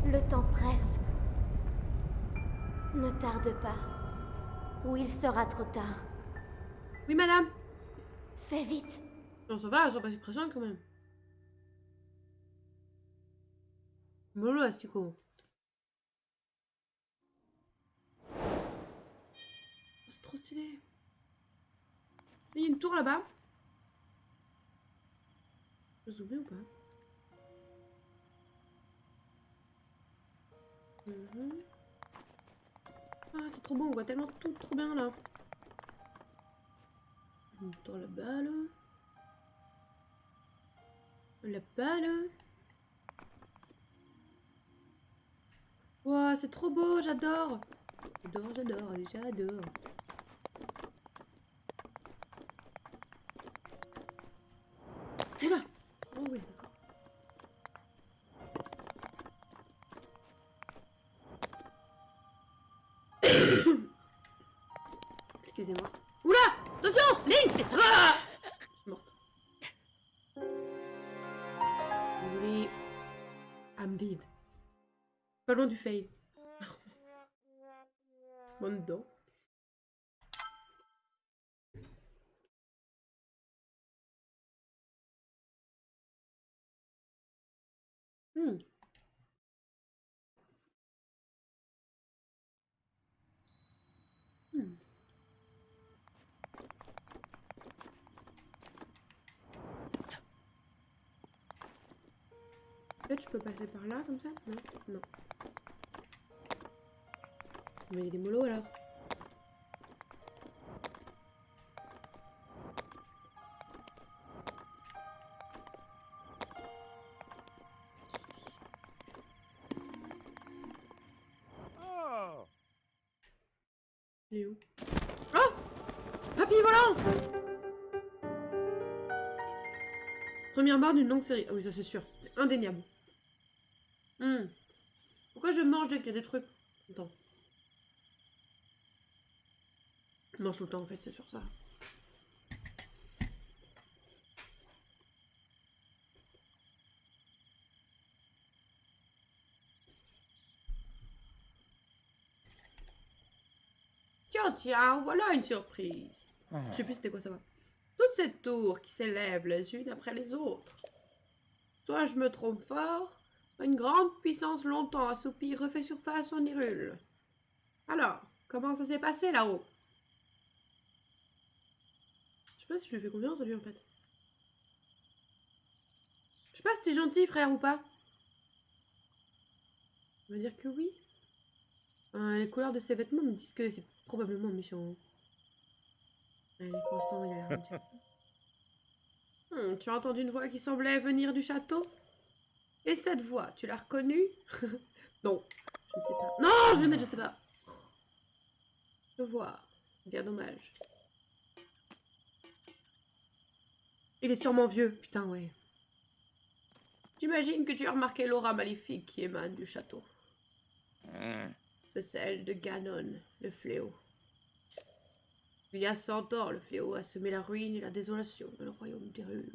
Le temps presse. Ne tarde pas, ou il sera trop tard. Oui, madame. Fais vite. Non, ça va, sois pas si pressante quand même. Mollo, Astico. C'est trop stylé. Il y a une tour là-bas. Je peux zoomer ou pas? Ah, c'est trop beau, on voit tellement tout trop bien là. Une tour là-bas là. Là-bas là. Wow, c'est trop beau, j'adore. J'adore, j'adore, j'adore. C'est là. Oh oui, d'accord. Excusez-moi. Oula! Attention! Link! Ah! Je suis morte. Désolée. Pas loin du fail. Bon dedans. Hmm. Hmm. Peut-être je peux passer par là comme ça? Non, non. Mais il y a des molos alors. Il est où? Oh! Papy volant! Première barre d'une longue série. Ah oui, ça c'est sûr. C'est indéniable. Hmm. Pourquoi je mange dès qu'il y a des trucs? Attends. Je mange tout le temps en fait, c'est sur ça. Tiens, tiens, voilà une surprise. Je sais plus c'était quoi ça va. Toutes ces tours qui s'élèvent les unes après les autres. Soit je me trompe fort, soit une grande puissance longtemps assoupie refait surface en Hyrule. Alors, comment ça s'est passé là-haut? Je sais pas si je lui fais confiance à lui en fait. Je sais pas si t'es gentil frère ou pas. On va dire que oui. Les couleurs de ses vêtements me disent que c'est probablement méchant. Allez, pour l'instant il a l'air gentil. Tu as entendu une voix qui semblait venir du château? Et cette voix, tu l'as reconnue? Non, je ne sais pas. Non, je vais mettre je sais pas. Je vois, c'est bien dommage. Il est sûrement vieux, putain ouais. J'imagine que tu as remarqué l'aura maléfique qui émane du château. C'est celle de Ganon, le fléau. Il y a 100 ans, le fléau a semé la ruine et la désolation dans le royaume d'Hyrule.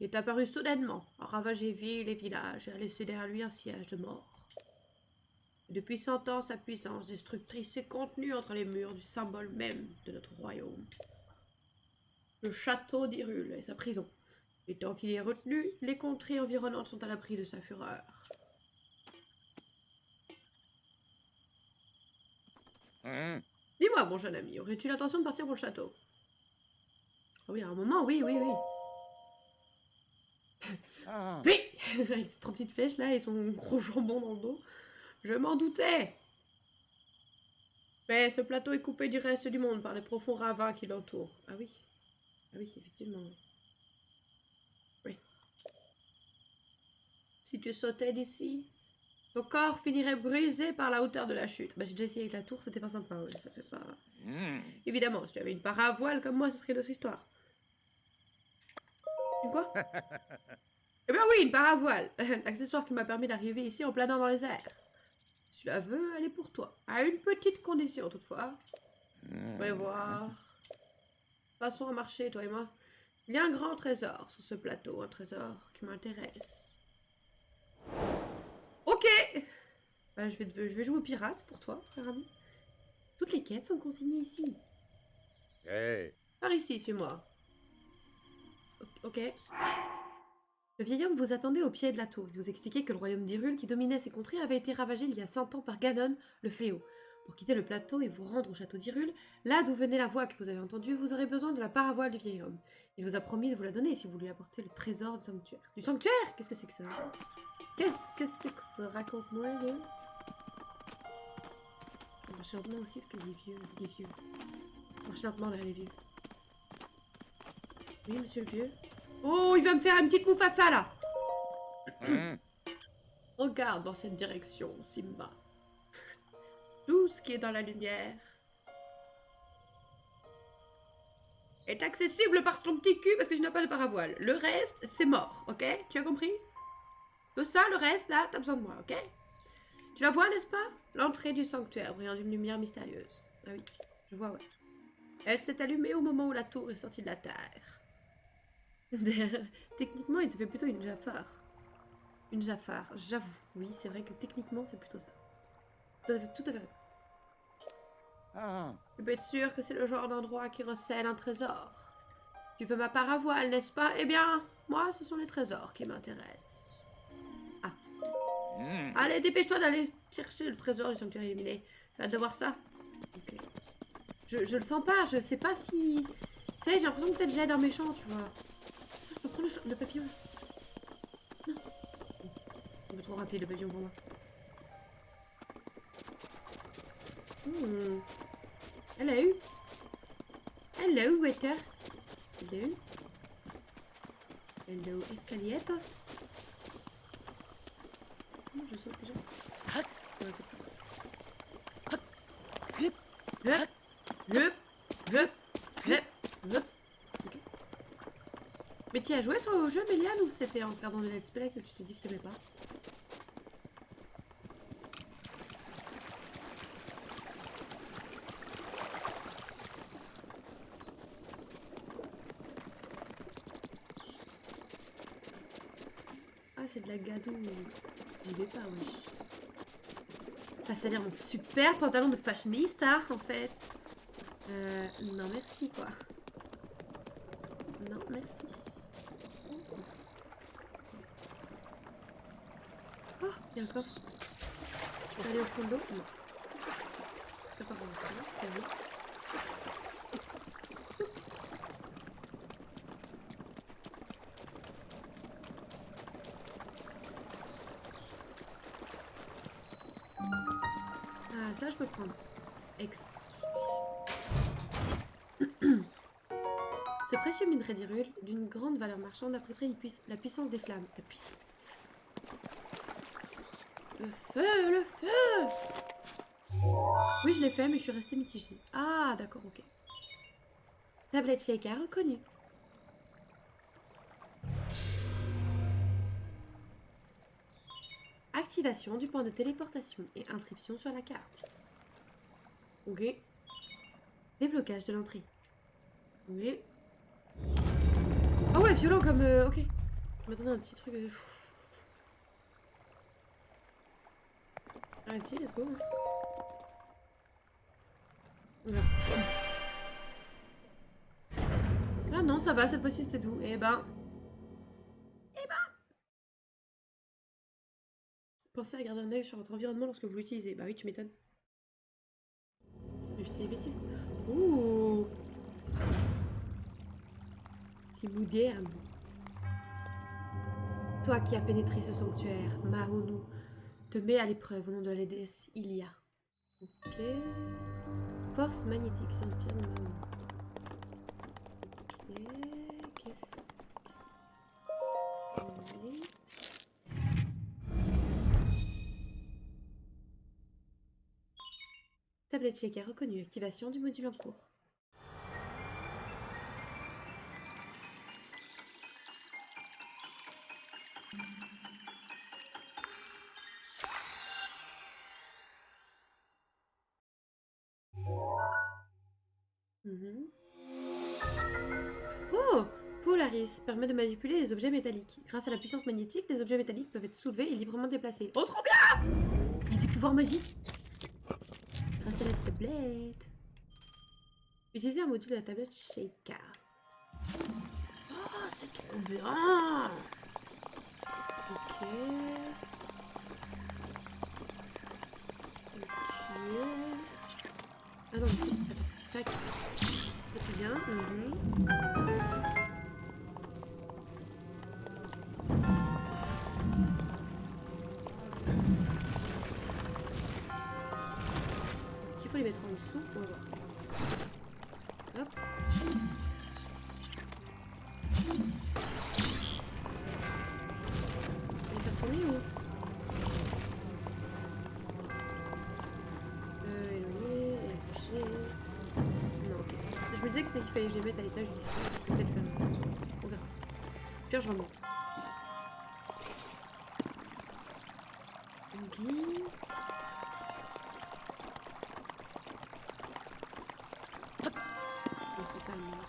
Il est apparu soudainement, a ravagé villes et villages et a laissé derrière lui un siège de mort. Et depuis 100 ans, sa puissance destructrice est contenue entre les murs du symbole même de notre royaume. Le château d'Hyrule est sa prison. Et tant qu'il y est retenu, les contrées environnantes sont à l'abri de sa fureur. Dis-moi, mon jeune ami, aurais-tu l'intention de partir pour le château? Ah oui, à un moment, oui, oui, oui. Oui. Avec ses 3 petites flèches là et son gros jambon dans le dos. Je m'en doutais. Mais ce plateau est coupé du reste du monde par les profonds ravins qui l'entourent. Ah oui. Ah oui, effectivement. Oui. Si tu sautais d'ici, ton corps finirait brisé par la hauteur de la chute. Bah j'ai déjà essayé avec la tour, c'était pas sympa. Ouais, ça fait pas... Évidemment, si tu avais une paravoile comme moi, ce serait une autre histoire. Une quoi? Eh bien oui, une paravoile. L'accessoire qui m'a permis d'arriver ici en planant dans les airs. Si tu la veux, elle est pour toi. À une petite condition toutefois. Voyons voir. Passons à marcher, toi et moi. Il y a un grand trésor sur ce plateau, un trésor qui m'intéresse. Ok. Bah, je vais jouer au pirate pour toi, frère ami. Toutes les quêtes sont consignées ici. Hey. Par ici, suis-moi. Ok. Le vieil homme vous attendait au pied de la tour. Il vous expliquait que le royaume d'Hyrule, qui dominait ces contrées, avait été ravagé il y a 100 ans par Ganon, le fléau. Pour quitter le plateau et vous rendre au château d'Hyrule, là d'où venait la voix que vous avez entendue, vous aurez besoin de la paravoile du vieil homme. Il vous a promis de vous la donner si vous lui apportez le trésor du sanctuaire. Du sanctuaire? Qu'est-ce que c'est que ça? Qu'est-ce que c'est que ça? Raconte-moi, vieux. Je vais marcher lentement aussi parce qu'il est vieux. Il est vieux. Marche lentement derrière les vieux. Oui, monsieur le vieux. Oh, il va me faire une petite Mufasa là! Regarde dans cette direction, Simba. Tout ce qui est dans la lumière est accessible par ton petit cul parce que tu n'as pas de paravoile. Le reste, c'est mort, ok? Tu as compris? Tout ça, le reste, là, t'as besoin de moi, ok? Tu la vois, n'est-ce pas? L'entrée du sanctuaire, brillant d'une lumière mystérieuse. Ah oui, je vois, ouais. Elle s'est allumée au moment où la tour est sortie de la terre. Techniquement, il te fait plutôt une Jafar. Une Jafar, j'avoue. Oui, c'est vrai que techniquement, c'est plutôt ça. Tout à fait raison. Ah, Tu peux être sûr que c'est le genre d'endroit qui recèle un trésor. Tu veux ma part à voile, n'est-ce pas? Eh bien, moi, ce sont les trésors qui m'intéressent. Ah. Allez, dépêche-toi d'aller chercher le trésor du sanctuaire éliminé. J'ai hâte de voir ça. Ok. Je le sens pas, je sais pas si... Tu sais, j'ai l'impression que peut-être j'aide un méchant, tu vois. Je peux prendre le papillon. Non. On peut trop rapide le papillon pour moi. Elle a eu. Elle a eu, Waiter. Elle a eu. Hello, escalietos. Comment je saute déjà? Ouais, comme ça. Ok. Mais tu as joué toi au jeu, Méliane, ou c'était en regardant le let's play que tu t'es dit que t'aimais pas? Ah, c'est de la gadoue. J'y vais pas, wesh. Ah, ça a l'air mon super pantalon de fashionista, en fait. Non merci, quoi. Non, merci. Oh, il y a un coffre. Je peux aller au fond de l'eau? Non. Je peux pas voir ça, là. Oui. Ah, ça, je peux prendre. Ex. Ce précieux minerai d'Hyrule, d'une grande valeur marchande, a montré la puissance des flammes. La puissance. Le feu, le feu! Oui, je l'ai fait, mais je suis restée mitigée. Ah, d'accord, ok. Tablette Sheikah reconnue. Activation du point de téléportation et inscription sur la carte. Ok. Déblocage de l'entrée. Ok. Ah ouais, violent comme... ok. Je m'attendais à un petit truc... Vas-y, let's go. Voilà. Ah non, ça va, cette fois-ci c'était doux. Eh ben... Pensez à garder un œil sur votre environnement lorsque vous l'utilisez. Bah oui, tu m'étonnes. Évitez les bêtises. Ouh. C'est moderne. Toi qui as pénétré ce sanctuaire, Mahonu, te mets à l'épreuve au nom de la déesse Ilia. Ok. Force magnétique, sanctuaire de Mahonu. Ok. Qu'est-ce que... Oui. Tablette Sheikah reconnue. Activation du module en cours. Oh! Polaris permet de manipuler les objets métalliques. Grâce à la puissance magnétique, les objets métalliques peuvent être soulevés et librement déplacés. Oh, trop bien! J'ai des pouvoirs magiques! Grâce à la tablette. Utilisez un module de la tablette Sheikah. Oh, c'est trop bien! Ok. Ah non, attends. Tac. C'est bien. Est-ce qu'il faut les mettre en dessous? On va voir. Hop. On va faire tourner ou? Éloigner, accrocher. Non, ok. Je me disais que c'est qu'il fallait que je les mette à l'étage du dessus. Peut-être faire une dessous. On verra. Puis je remonte. Ok. C'est ça le nom.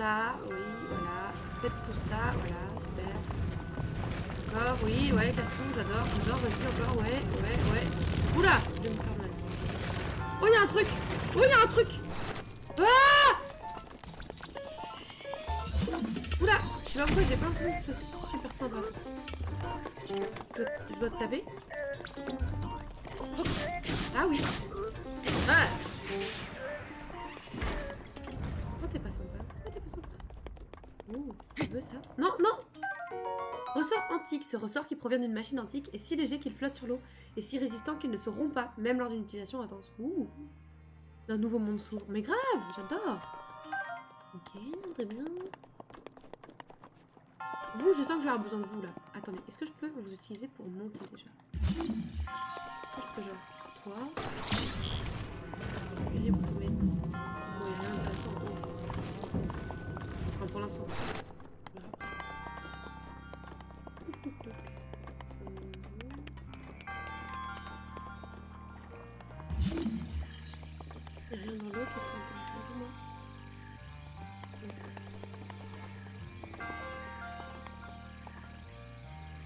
là, oui, voilà. Faites tout ça, voilà, super. D'accord, oui, ouais, casse-tout, j'adore, vas-y encore, ouais. Oula, je vais me faire mal. Oh, il y a un truc. Oh, il y a un truc. Ah! Oula, je sais pas pourquoi j'ai pas l'impression que ce soit super sympa. Je dois te taper. Ah oui. Ah. Pourquoi t'es pas sympa? Ouh, tu veux ça? Non, non! Ressort antique. Ce ressort qui provient d'une machine antique est si léger qu'il flotte sur l'eau et si résistant qu'il ne se rompt pas, même lors d'une utilisation intense. Ouh! Un nouveau monde s'ouvre. Mais grave, j'adore! Ok, très bien. Vous, je sens que je vais avoir besoin de vous là. Attendez, est-ce que je peux vous utiliser pour monter déjà? Est-ce que je peux genre toi? Et pour te mettre. Bon, il n'y a rien d'intéressant en haut. Enfin, pour l'instant. Toc, toc, toc. Il n'y a rien dans l'eau qui serait intéressant pour moi.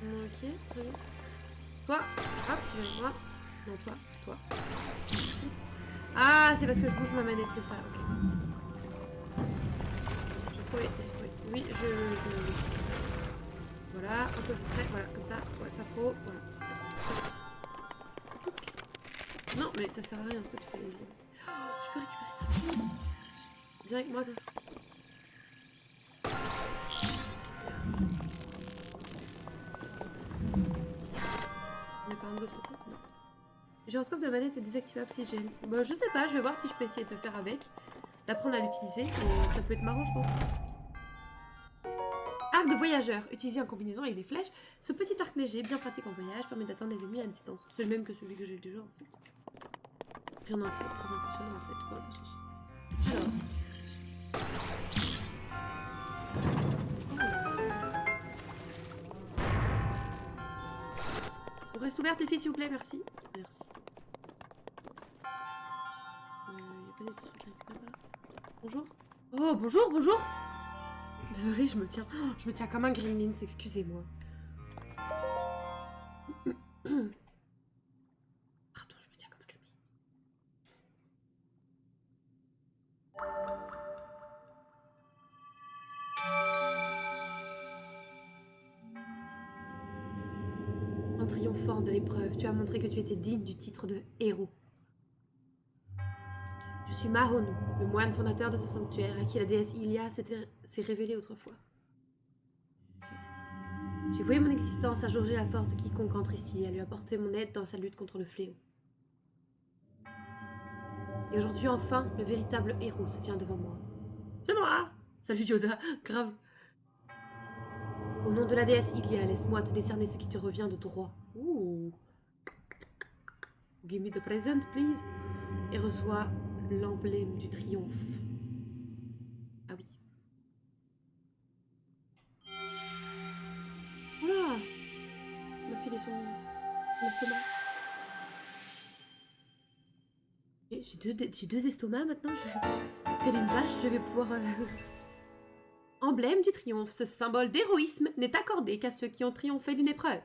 Ok, très bien. Toi, hop, tu viens moi. Non, toi. Ici. Ah, c'est parce que je bouge ma manette que ça, ok. J'ai trouvé. Oui, voilà, un peu plus près, voilà, comme ça. Ouais, pas trop, voilà. Non, mais ça sert à rien ce que tu fais les yeux. Oh, je peux récupérer ça. Viens avec moi, toi. On a pas un de l'autre côté? Non. Le gyroscope de la manette est désactivable si gêne. Bon, je sais pas, je vais voir si je peux essayer de le faire avec. D'apprendre à l'utiliser, et ça peut être marrant, je pense. Arc de voyageur, utilisé en combinaison avec des flèches. Ce petit arc léger, bien pratique en voyage, permet d'atteindre des ennemis à distance. C'est le même que celui que j'ai déjà en fait. Rien d'un très impressionnant en fait. Voilà, c'est ça. Alors. On reste ouverte les filles s'il vous plaît, merci. Merci. Y a pas des petits trucs là-bas. Bonjour. Oh bonjour. Désolée, je me tiens comme un gremlin, excusez-moi. Pardon, je me tiens comme un gremlin. En triomphant de l'épreuve, tu as montré que tu étais digne du titre de héros. Je suis Mahonu, le moine fondateur de ce sanctuaire à qui la déesse Ilia s'est révélée autrefois. J'ai voué mon existence à jauger la force de quiconque entre ici et à lui apporter mon aide dans sa lutte contre le fléau. Et aujourd'hui, enfin, le véritable héros se tient devant moi. C'est moi! Salut Yoda, grave. Au nom de la déesse Ilia, laisse-moi te décerner ce qui te revient de droit. Ouh. Give me the present, please. Et reçois l'emblème du triomphe. Ah oui. Oula! Il m'a filé son estomac. J'ai deux estomacs maintenant. Telle une vache, je vais pouvoir... Emblème du triomphe. Ce symbole d'héroïsme n'est accordé qu'à ceux qui ont triomphé d'une épreuve.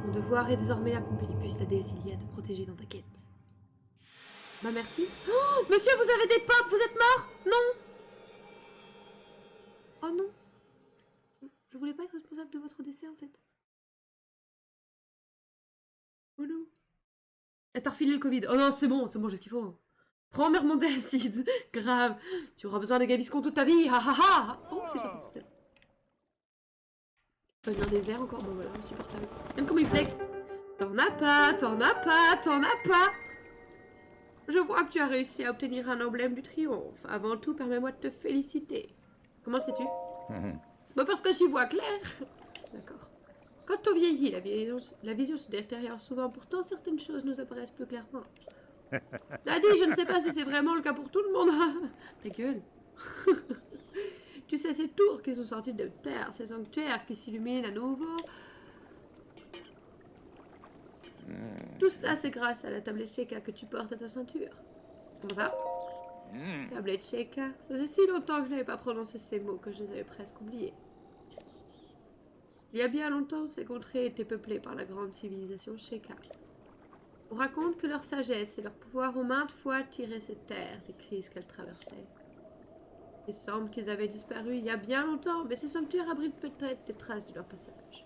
Mon devoir est désormais accompli. Puisse la déesse Ilia te protéger dans ta quête. Bah merci. Oh, monsieur, vous avez des pop, vous êtes mort? Non. Oh non. Je voulais pas être responsable de votre décès en fait. Oh non. Elle t'a refilé le Covid. Oh non, c'est bon, j'ai ce qu'il faut. Prends mes remontées acides. Grave. Tu auras besoin de Gaviscon toute ta vie. Ha ha ha. Oh, je suis sortie toute seule. Pas bien désert encore. Bon voilà, insupportable. Même comme il flex. T'en as pas. Je vois que tu as réussi à obtenir un emblème du triomphe. Avant tout, permets-moi de te féliciter. Comment sais-tu? Bah parce que j'y vois clair. D'accord. Quand on vieillit, la vision se détériore souvent. Pourtant, certaines choses nous apparaissent plus clairement. T'as dit, je ne sais pas si c'est vraiment le cas pour tout le monde. Ta gueule. Tu sais, ces tours qui sont sortis de terre, ces sanctuaires qui s'illuminent à nouveau. Tout cela, c'est grâce à la tablette Sheikah que tu portes à ta ceinture. Comment ça? Tablette Sheikah. Ça faisait si longtemps que je n'avais pas prononcé ces mots que je les avais presque oubliés. Il y a bien longtemps, ces contrées étaient peuplées par la grande civilisation Sheikah. On raconte que leur sagesse et leur pouvoir ont maintes fois tiré ces terres des crises qu'elles traversaient. Il semble qu'ils avaient disparu il y a bien longtemps, mais ces sanctuaires abritent peut-être des traces de leur passage.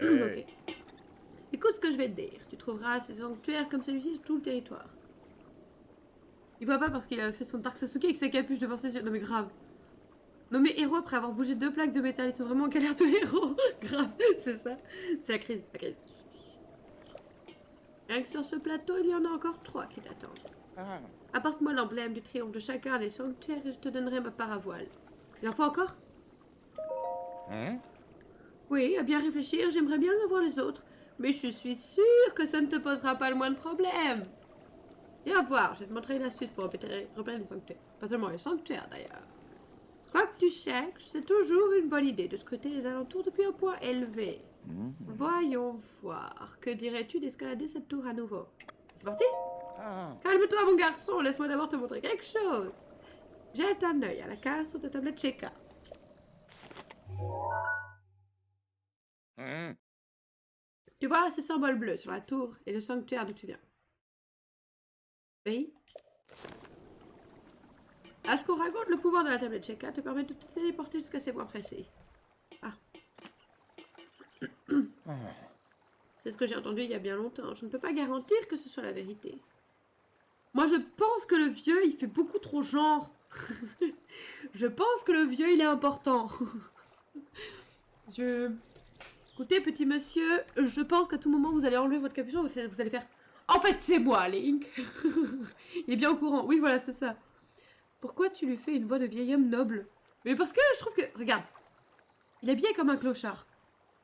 Ok. Écoute ce que je vais te dire. Tu trouveras ces sanctuaires comme celui-ci sur tout le territoire. Il voit pas parce qu'il a fait son Dark Sasuke avec sa capuche devant ses yeux. Non mais grave. Nommé héros après avoir bougé 2 plaques de métal, ils sont vraiment en galère de héros. Grave, c'est ça. C'est la crise, la crise. Rien que sur ce plateau, il y en a encore 3 qui t'attendent. Apporte-moi l'emblème du triomphe de chacun des sanctuaires et je te donnerai ma part à voile. Il en faut encore? Oui, à bien réfléchir, j'aimerais bien en voir les autres. Mais je suis sûre que ça ne te posera pas le moins de problème. Viens voir, je vais te montrer une astuce pour repérer les sanctuaires. Pas seulement les sanctuaires d'ailleurs. Quoi que tu cherches, c'est toujours une bonne idée de scruter les alentours depuis un point élevé. Voyons voir. Que dirais-tu d'escalader cette tour à nouveau? C'est parti? Calme-toi mon garçon, laisse-moi d'abord te montrer quelque chose. Jette un œil à la carte sur ta tablette Sheikah. Tu vois ce symbole bleu sur la tour et le sanctuaire d'où tu viens. Oui. À ce qu'on raconte, le pouvoir de la tablette Sheikah te permet de te téléporter jusqu'à ces points précis. Ah. C'est ce que j'ai entendu il y a bien longtemps. Je ne peux pas garantir que ce soit la vérité. Moi, je pense que le vieux, il fait beaucoup trop genre. Je pense que le vieux, il est important. Écoutez, petit monsieur, je pense qu'à tout moment, vous allez enlever votre capuchon, vous allez faire... En fait, c'est moi, Link. Il est bien au courant. Oui, voilà, c'est ça. Pourquoi tu lui fais une voix de vieil homme noble? Mais parce que je trouve que... Regarde. Il est habillé comme un clochard.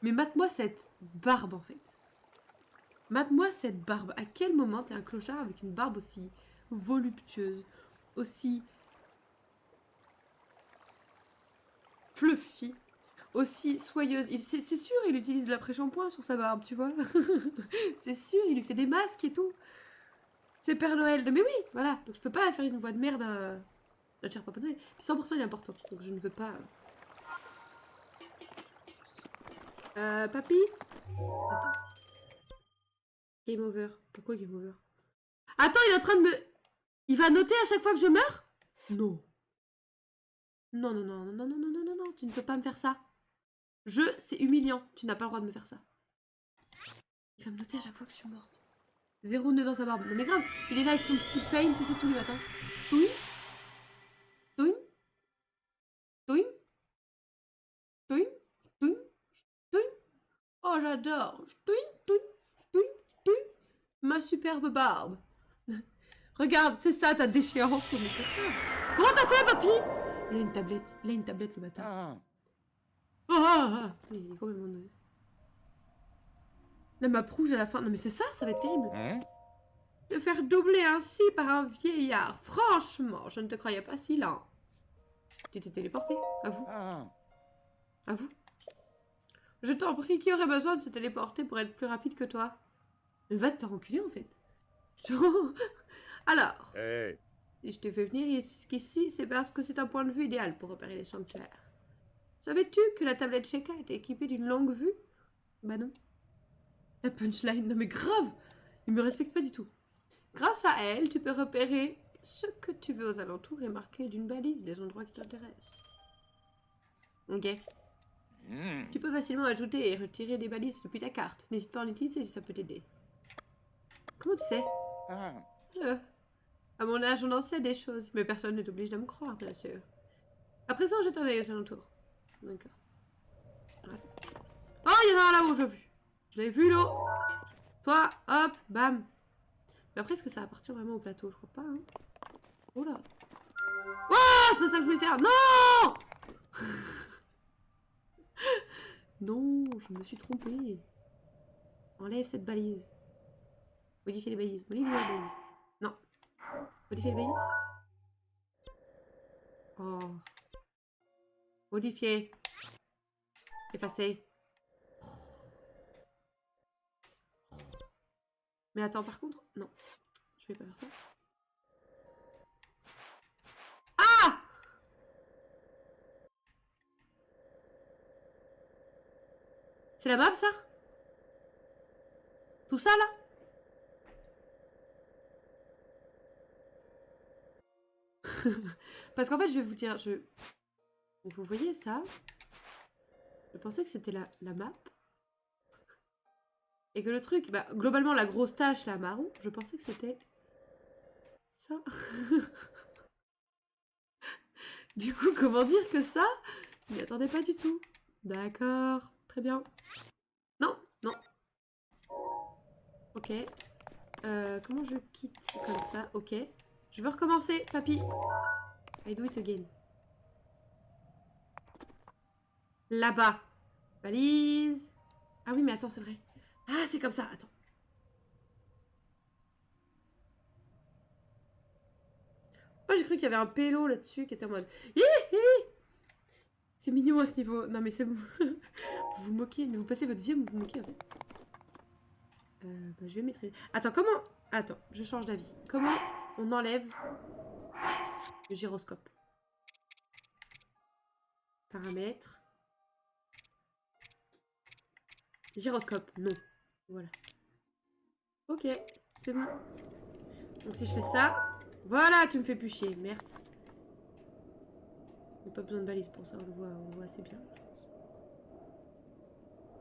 Mais mate-moi cette barbe, en fait. Mate-moi cette barbe. À quel moment t'es un clochard avec une barbe aussi voluptueuse, aussi fluffy, aussi soyeuse? C'est sûr, il utilise de l'après-shampoing sur sa barbe, tu vois. C'est sûr, il lui fait des masques et tout. C'est Père Noël. Mais oui, voilà. Donc je peux pas faire une voix de merde à notre cher Papa Noël. Puis 100% il est important. Donc je ne veux pas... Papy? Attends. Game over. Pourquoi game over? Attends, il est en train de me... Il va noter à chaque fois que je meurs? Non. Non, non, non, non, non, non, non, non, non, non, tu ne peux pas me faire ça. C'est humiliant. Tu n'as pas le droit de me faire ça. Il va me noter à chaque fois que je suis morte. 0 nœud dans sa barbe. Non mais grave, il est là avec son petit paint, tu sais, tous les matins. Touing? Touing? Touing? Touing? Touing? Touing? Oh, j'adore. Touing? Touing? Touing? Touing? Ma superbe barbe. Regarde, c'est ça ta déchéance. Comment t'as fait, papy? Il a une tablette. Il a une tablette, le bâtard. Il est complètement noué. La map rouge à la fin. Non mais c'est ça, ça va être terrible. De faire doubler ainsi par un vieillard. Franchement, je ne te croyais pas si lent. Tu t'es téléporté. À vous. À vous. Je t'en prie, qui aurait besoin de se téléporter pour être plus rapide que toi? Mais va te faire enculer en fait. Alors, si je t'ai fait venir jusqu'ici, c'est parce que c'est un point de vue idéal pour repérer les sanctuaires. Savais-tu que la tablette Sheikah était équipée d'une longue vue? Bah non. La punchline, non mais grave! Il me respecte pas du tout. Grâce à elle, tu peux repérer ce que tu veux aux alentours et marquer d'une balise les endroits qui t'intéressent. Ok. Tu peux facilement ajouter et retirer des balises depuis ta carte. N'hésite pas à en utiliser si ça peut t'aider. Comment tu sais? À mon âge, on en sait des choses, mais personne ne t'oblige de me croire, bien sûr. À présent, jette un œil aux alentours. D'accord. Oh, il y en a un là-haut, je l'ai vu. Je l'ai vu, l'eau. Toi, hop, bam. Mais après, est-ce que ça appartient vraiment au plateau? Je crois pas, hein. Oh là. Oh, c'est pas ça que je voulais faire. Non. Non, je me suis trompée. Enlève cette balise. Modifier les balises. Modifier les balises. Non. Modifier les balises. Oh. Modifier. Effacer. Mais attends, par contre, non. Je vais pas faire ça. C'est la map, ça? Tout ça, là? Parce qu'en fait, je vais vous dire, Donc, vous voyez ça? Je pensais que c'était la map. Et que le truc, bah, globalement, la grosse tache, la marron, je pensais que c'était ça. Du coup, comment dire que ça? Je m'y attendais pas du tout. D'accord, très bien. Non, non. Ok. Comment je quitte comme ça? Ok. Je veux recommencer, papy. I do it again. Là-bas. Valise. Ah oui, mais attends, c'est vrai. Ah, c'est comme ça, attends. Oh, j'ai cru qu'il y avait un pélo là-dessus qui était en mode... C'est mignon à ce niveau. Non, mais c'est bon. Vous vous moquez, mais vous passez votre vie à vous moquer, en fait. Bah, je vais maîtriser. Attends, comment... Attends, je change d'avis. Comment on enlève le gyroscope? Paramètres. Gyroscope, non. Voilà. Ok, c'est bon. Donc si je fais ça... Voilà, tu me fais plus chier. Merci. Il n'y a pas besoin de balise pour ça, on le voit assez bien.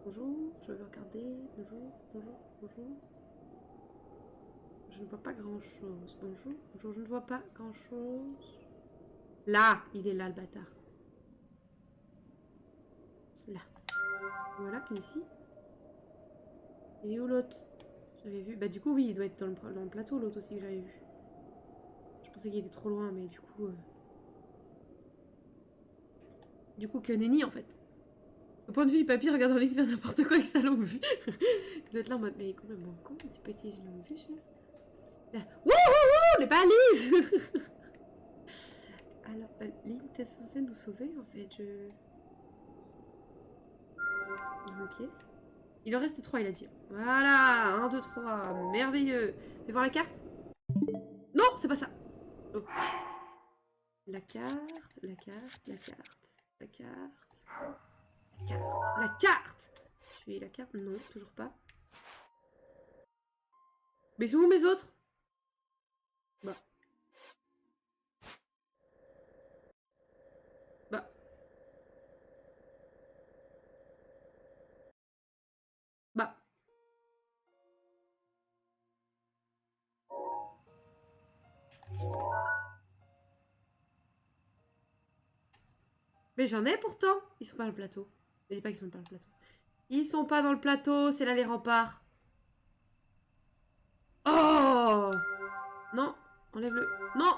Bonjour, je veux regarder. Bonjour, bonjour, bonjour. Je ne vois pas grand chose. Bonjour, bonjour, je ne vois pas grand chose. Là, il est là le bâtard. Là. Voilà, ici. Il est où l'autre? J'avais vu. Bah du coup oui, il doit être dans le plateau l'autre aussi que j'avais vu. Je pensais qu'il était trop loin, mais du coup... Du coup que nenni en fait. Au point de vue du papy, regarde en ligne faire n'importe quoi avec sa longue vue. Il doit être là en mode, mais complètement con, c'est pas utiliser une longue vue celui-là. Wouhou, les balises. Alors, Link, t'es censé nous sauver en fait, Ok. Il en reste 3, il a dit. Voilà, 1, 2, 3, merveilleux. Fais voir la carte. Non, c'est pas ça. Oh. La carte, la carte, la carte, la carte, la carte, la carte. Je suis la carte? Non, toujours pas. Mais c'est où mes autres? Bah. Bah. Bah. Mais j'en ai pourtant. Ils sont pas dans le plateau. Mais dis pas qu'ils sont pas dans le plateau. Ils sont pas dans le plateau, c'est là les remparts. Oh! Non, enlève-le. Non!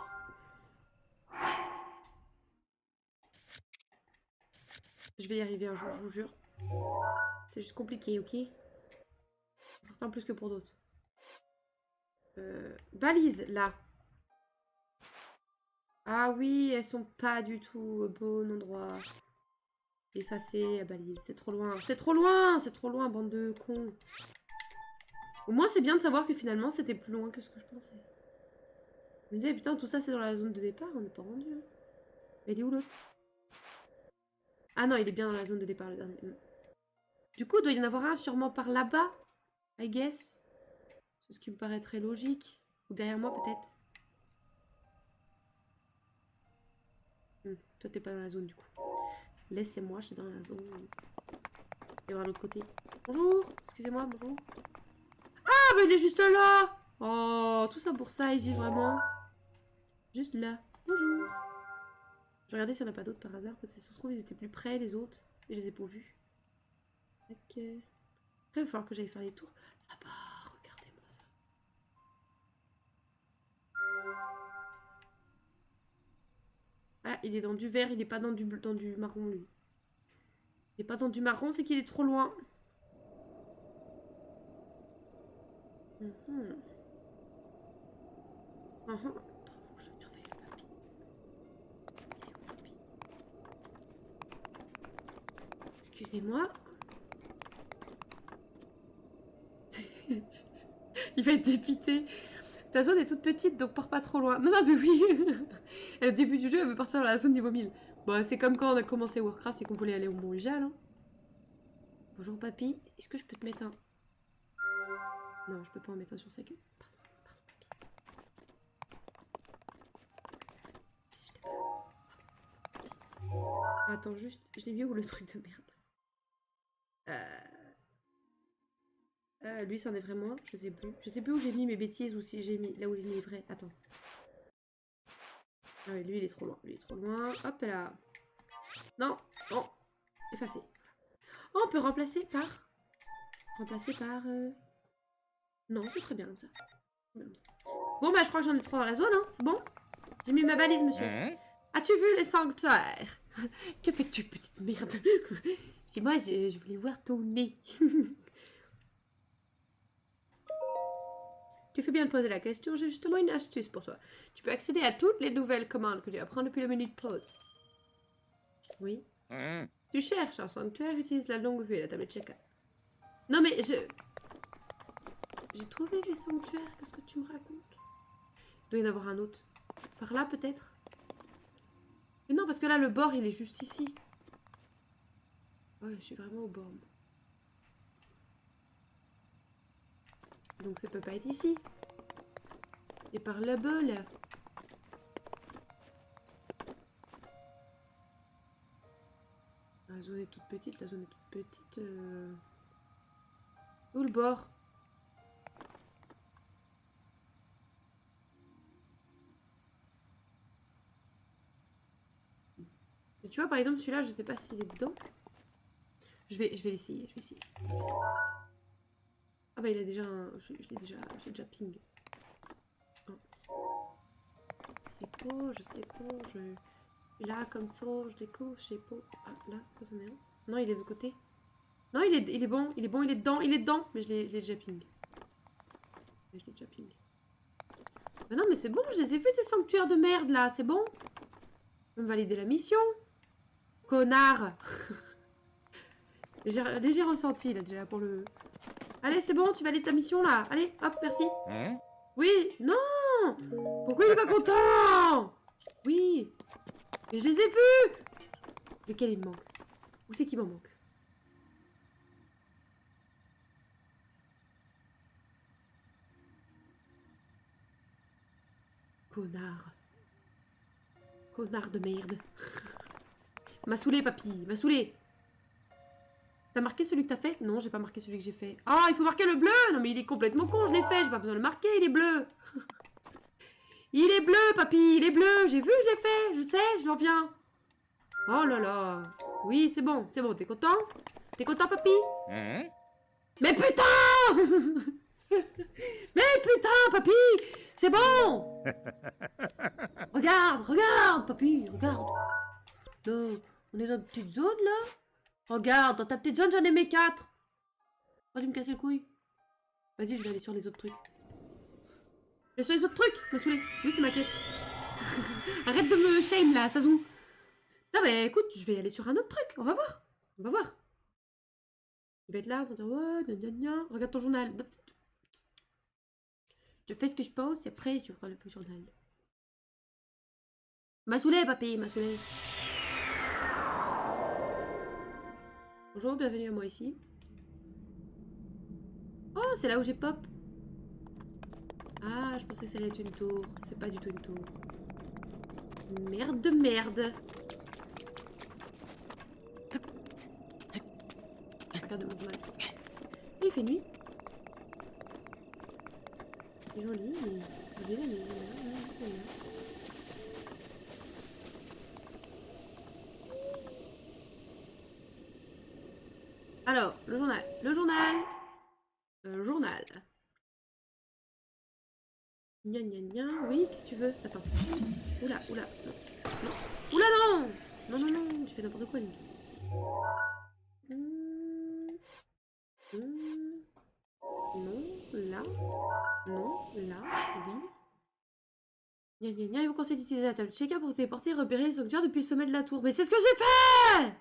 Je vais y arriver un jour, je vous jure. C'est juste compliqué, ok? Certains plus que pour d'autres. Balise, là. Ah oui, elles sont pas du tout au bon endroit. Effacer la balise, c'est trop loin. C'est trop loin! C'est trop loin, bande de cons. Au moins, c'est bien de savoir que finalement, c'était plus loin que ce que je pensais. Je me disais, putain, tout ça, c'est dans la zone de départ, on n'est pas rendu. Hein. Mais il est où l'autre? Ah non, il est bien dans la zone de départ, le dernier. Du coup, il doit y en avoir un sûrement par là-bas, I guess. C'est ce qui me paraît très logique. Ou derrière moi, peut-être. Toi, t'es pas dans la zone, du coup. Laissez-moi, je suis dans la zone. Et voir l'autre côté. Bonjour, excusez-moi, bonjour. Ah, mais il est juste là. Oh, tout ça pour ça, il vit vraiment. Juste là. Bonjour. Je vais regarder s'il n'y en a pas d'autres par hasard, parce que ça se trouve, ils étaient plus près, les autres. Et je les ai pas vus. Ok. Après, il va falloir que j'aille faire les tours. Là-bas, regardez-moi ça. Ah, il est dans du vert, il est pas dans du marron, lui. Il est pas dans du marron, c'est qu'il est trop loin. Je surveille le papy. Excusez-moi. Il va être dépité. Ta zone est toute petite, donc pars pas trop loin. Non, non, mais oui. Au début du jeu, elle veut partir dans la zone niveau 1000. Bon, c'est comme quand on a commencé Warcraft et qu'on voulait aller au Mont Ijal. Hein. Bonjour papy, est-ce que je peux te mettre un... Non, je peux pas en mettre un sur sa gueule. Pardon, papy. Si je t'ai pas... Pardon, papy. Attends, juste, je l'ai mis où le truc de merde? Lui, c'en est vraiment un, je sais plus. Je sais plus où j'ai mis mes bêtises ou si j'ai mis là où j'ai mis les vrais. Attends. Ah oui, lui, il est trop loin. Lui, il est trop loin. Hop là. Non, non. Effacer. Oh, on peut remplacer par... Remplacer par... Non, c'est très bien comme ça. Bon, bah, je crois que j'en ai trop dans la zone, hein. C'est bon? J'ai mis ma valise, monsieur. As-tu vu les sanctuaires? Que fais-tu, petite merde? C'est moi, je voulais voir ton nez. Tu fais bien de poser la question, j'ai justement une astuce pour toi. Tu peux accéder à toutes les nouvelles commandes que tu apprends depuis le menu de pause. Oui. Tu cherches un sanctuaire, utilise la longue vue et la tablette check. Non mais j'ai trouvé les sanctuaires, qu'est-ce que tu me racontes? Il doit y en avoir un autre. Par là peut-être? Mais non, parce que là le bord il est juste ici. Ouais, je suis vraiment au bord. Donc ça peut pas être ici. Et par là-bas, là. La zone est toute petite, la zone est toute petite. Où le bord? Et tu vois, par exemple, celui-là, je sais pas s'il est dedans. Je vais l'essayer, je vais essayer. Ah bah il a déjà un... j'ai déjà ping. Je sais pas, je sais pas, Là, comme ça, je découvre, je sais pas... Ah, là, ça c'en est un. Non, il est de côté. Non, il est bon, il est bon, il est dedans. Mais je l'ai déjà ping. Mais je l'ai déjà ping. Mais non, mais c'est bon, je les ai vus, tes sanctuaires de merde, là, c'est bon. Je vais me valider la mission. Connard. Léger ressenti, là, déjà, pour le... Allez, c'est bon, tu valides ta mission, là. Allez, hop, merci. Oui, non. Pourquoi il est pas content? Oui. Mais je les ai vus. Lequel il me manque? Où c'est qu'il m'en manque? Connard. Connard de merde. M'a saoulé, papy, m'a saoulé. T'as marqué celui que t'as fait? Non, j'ai pas marqué celui que j'ai fait. Ah, il faut marquer le bleu. Non, mais il est complètement con, je l'ai fait. J'ai pas besoin de le marquer, il est bleu. Il est bleu, papy, il est bleu. J'ai vu, je l'ai fait. Je sais, j'en viens. Oh là là. Oui, c'est bon, t'es content? T'es content, papy? Mais putain. Mais putain, papy. C'est bon. Regarde, papy, regarde. Là, on est dans une petite zone, là. Regarde, dans ta petite zone, j'en ai mes 4. Oh, tu me casses les couilles. Vas-y, je vais aller sur les autres trucs. Je vais sur les autres trucs, me saoulé. Oui, c'est ma quête. Arrête de me shame, là, Sazou. Non, mais écoute, je vais aller sur un autre truc. On va voir. On va voir. Il va être là, on va dire, ouais, gna gna gna. Regarde ton journal. Je fais ce que je pense et après, tu feras le journal. M'a saoulé, papy, m'a saoulé. Bonjour, bienvenue à moi ici. Oh, c'est là où j'ai pop. Ah, je pensais que ça allait être une tour. C'est pas du tout une tour. Merde de merde. Regarde mon journal. Il fait nuit. C'est joli. Alors, le journal. Gna gna gna. Oui, qu'est-ce que tu veux? Attends. Oula. Non. Oula, non. Non. Tu fais n'importe quoi, Nick. Non, là. Non, là. Oui. Gna gna gna. Il vous conseille d'utiliser la table check-up pour téléporter et repérer les sanctuaires depuis le sommet de la tour. Mais c'est ce que j'ai fait.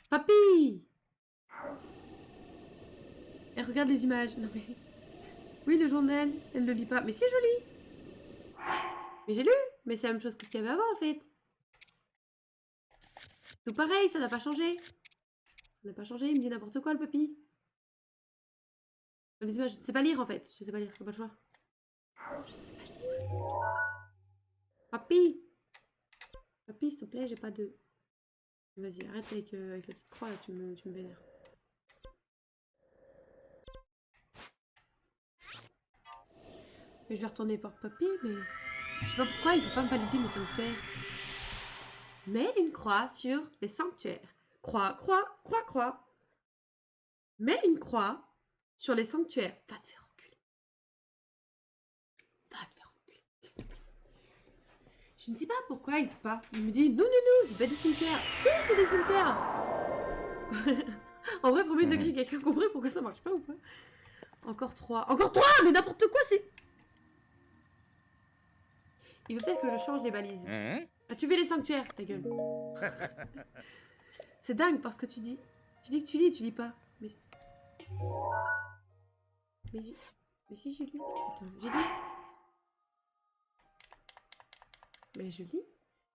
Papy. Elle regarde les images. Non mais... Oui, le journal, elle ne le lit pas. Mais c'est joli. Mais j'ai lu. Mais c'est la même chose que ce qu'il y avait avant, en fait. Tout pareil, ça n'a pas changé. On n'a pas changé, il me dit n'importe quoi le papy. Les images, je ne sais pas lire en fait. Je sais pas lire, j'ai pas le choix. Je ne sais pas lire. Papy! Papy, s'il te plaît, j'ai pas de... Vas-y, arrête avec la petite croix là, tu me vénères. Mais je vais retourner par papy, mais... Je sais pas pourquoi il veut pas me valider mes sanctuaires. Mets une croix sur les sanctuaires. Croix, croix, croix, croix. Mets une croix sur les sanctuaires. Va te faire enculer. Va te faire enculer, s'il te plaît. Je ne sais pas pourquoi il veut pas. Il me dit non, non, non, c'est pas des sanctuaires. Si, c'est des sanctuaires. En vrai, premier degré, quelqu'un compris pourquoi ça marche pas ou pas? Encore 3. Encore 3. Mais n'importe quoi, c'est... Il veut peut-être que je change les balises. Ah, tu veux les sanctuaires, ta gueule. C'est dingue parce que tu dis. Tu dis que tu lis pas. Mais si j'ai lu. Attends, j'ai lu. Mais je lis.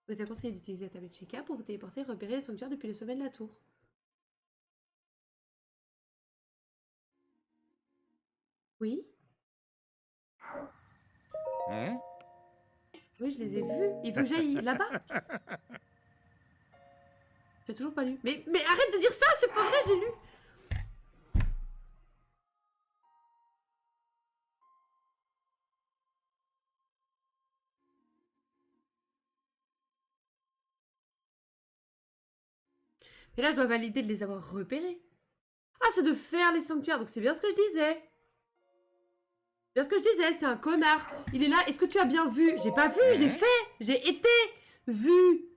Vous avez conseillé d'utiliser la tablette Sheikah pour vous téléporter et repérer les sanctuaires depuis le sommet de la tour. Oui. Oui, je les ai vus. Il faut que j'aille là-bas. J'ai toujours pas lu. Mais arrête de dire ça, c'est pas vrai, j'ai lu. Mais là, je dois valider de les avoir repérés. Ah, c'est de faire les sanctuaires, donc c'est bien ce que je disais. Bien ce que je disais, c'est un connard. Il est là, est-ce que tu as bien vu? J'ai pas vu, j'ai fait. J'ai été vu.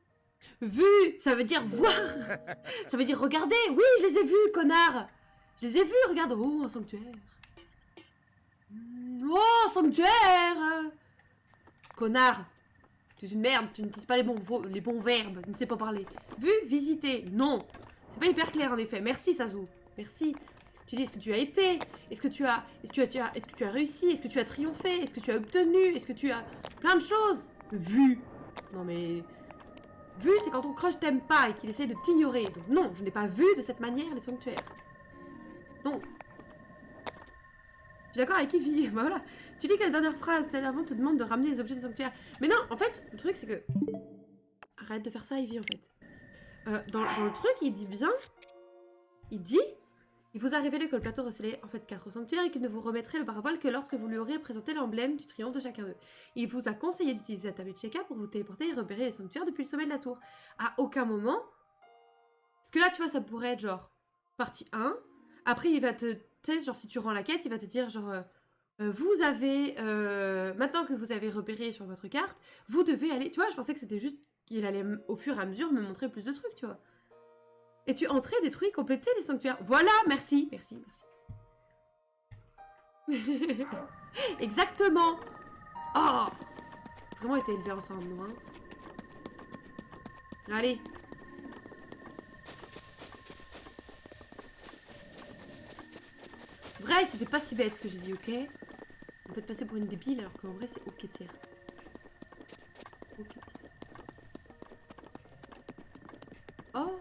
Vu, ça veut dire voir. Ça veut dire regarder. Oui, je les ai vus, connard. Je les ai vus, regarde. Oh, un sanctuaire. Oh, un sanctuaire. Connard. Tu es une merde, tu n'utilises pas les bons verbes, tu ne sais pas parler. Vu, visiter, non. C'est pas hyper clair en effet. Merci Sazu. Merci. Tu dis est-ce que tu as été? Est-ce que tu as réussi? Est-ce que tu as triomphé? Est-ce que tu as obtenu? Est-ce que tu as plein de choses? Vu. Non mais vu, c'est quand ton crush t'aime pas et qu'il essaie de t'ignorer. Donc non, je n'ai pas vu de cette manière les sanctuaires. Non. Je suis d'accord avec Ivy. Bah voilà. Tu dis que la dernière phrase, celle avant, te demande de ramener les objets des sanctuaires. Mais non, en fait, le truc c'est que... Arrête de faire ça, Ivy, en fait. Dans le truc, il dit bien... Il dit... Il vous a révélé que le plateau recelait en fait 4 sanctuaires et qu'il ne vous remettrait le parabole que lorsque vous lui aurez présenté l'emblème du triomphe de chacun d'eux. Il vous a conseillé d'utiliser la tablette Sheikah pour vous téléporter et repérer les sanctuaires depuis le sommet de la tour. À aucun moment... Parce que là, tu vois, ça pourrait être genre... Partie 1. Après, il va te... Tu sais, genre, si tu rends la quête, il va te dire genre... vous avez... maintenant que vous avez repéré sur votre carte, vous devez aller... Tu vois, je pensais que c'était juste qu'il allait, au fur et à mesure, me montrer plus de trucs, tu vois. Et tu entrais, détruis, complétais les sanctuaires. Voilà, merci. Merci, merci. Exactement. Oh, vraiment été élevés ensemble, nous, hein. Allez. Vrai, c'était pas si bête ce que j'ai dit, ok? Vous me faites passer pour une débile alors qu'en vrai c'est ok tiers. Ok tiers. Oh,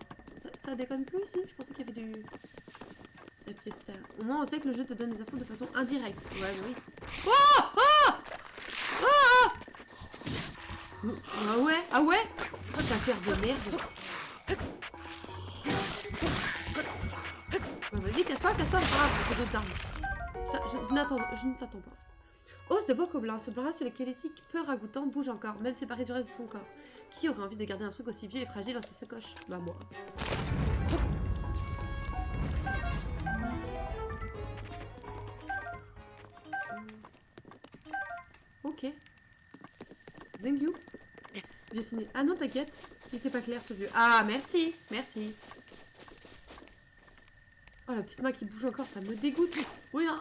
ça déconne plus ici. Je pensais qu'il y avait du... La pièce tard. Au moins on sait que le jeu te donne des infos de façon indirecte. Ouais, bah oui. Oh, oh, oh, ah ouais, ah ouais. Oh, ça va faire de merde. Bah, vas-y, casse-toi, c'est pas grave, j'ai d'autres armes. Je ne t'attends pas. Os de Bokoblin, ce bras sur lequel l'éthique peu ragoûtant bouge encore, même séparé du reste de son corps. Qui aurait envie de garder un truc aussi vieux et fragile dans sa sacoche? Bah moi. Ok. Thank you. Vieux signé. Ah non, t'inquiète. Il était pas clair ce vieux. Ah, merci. Merci. Oh, la petite main qui bouge encore, ça me dégoûte. Oui, non.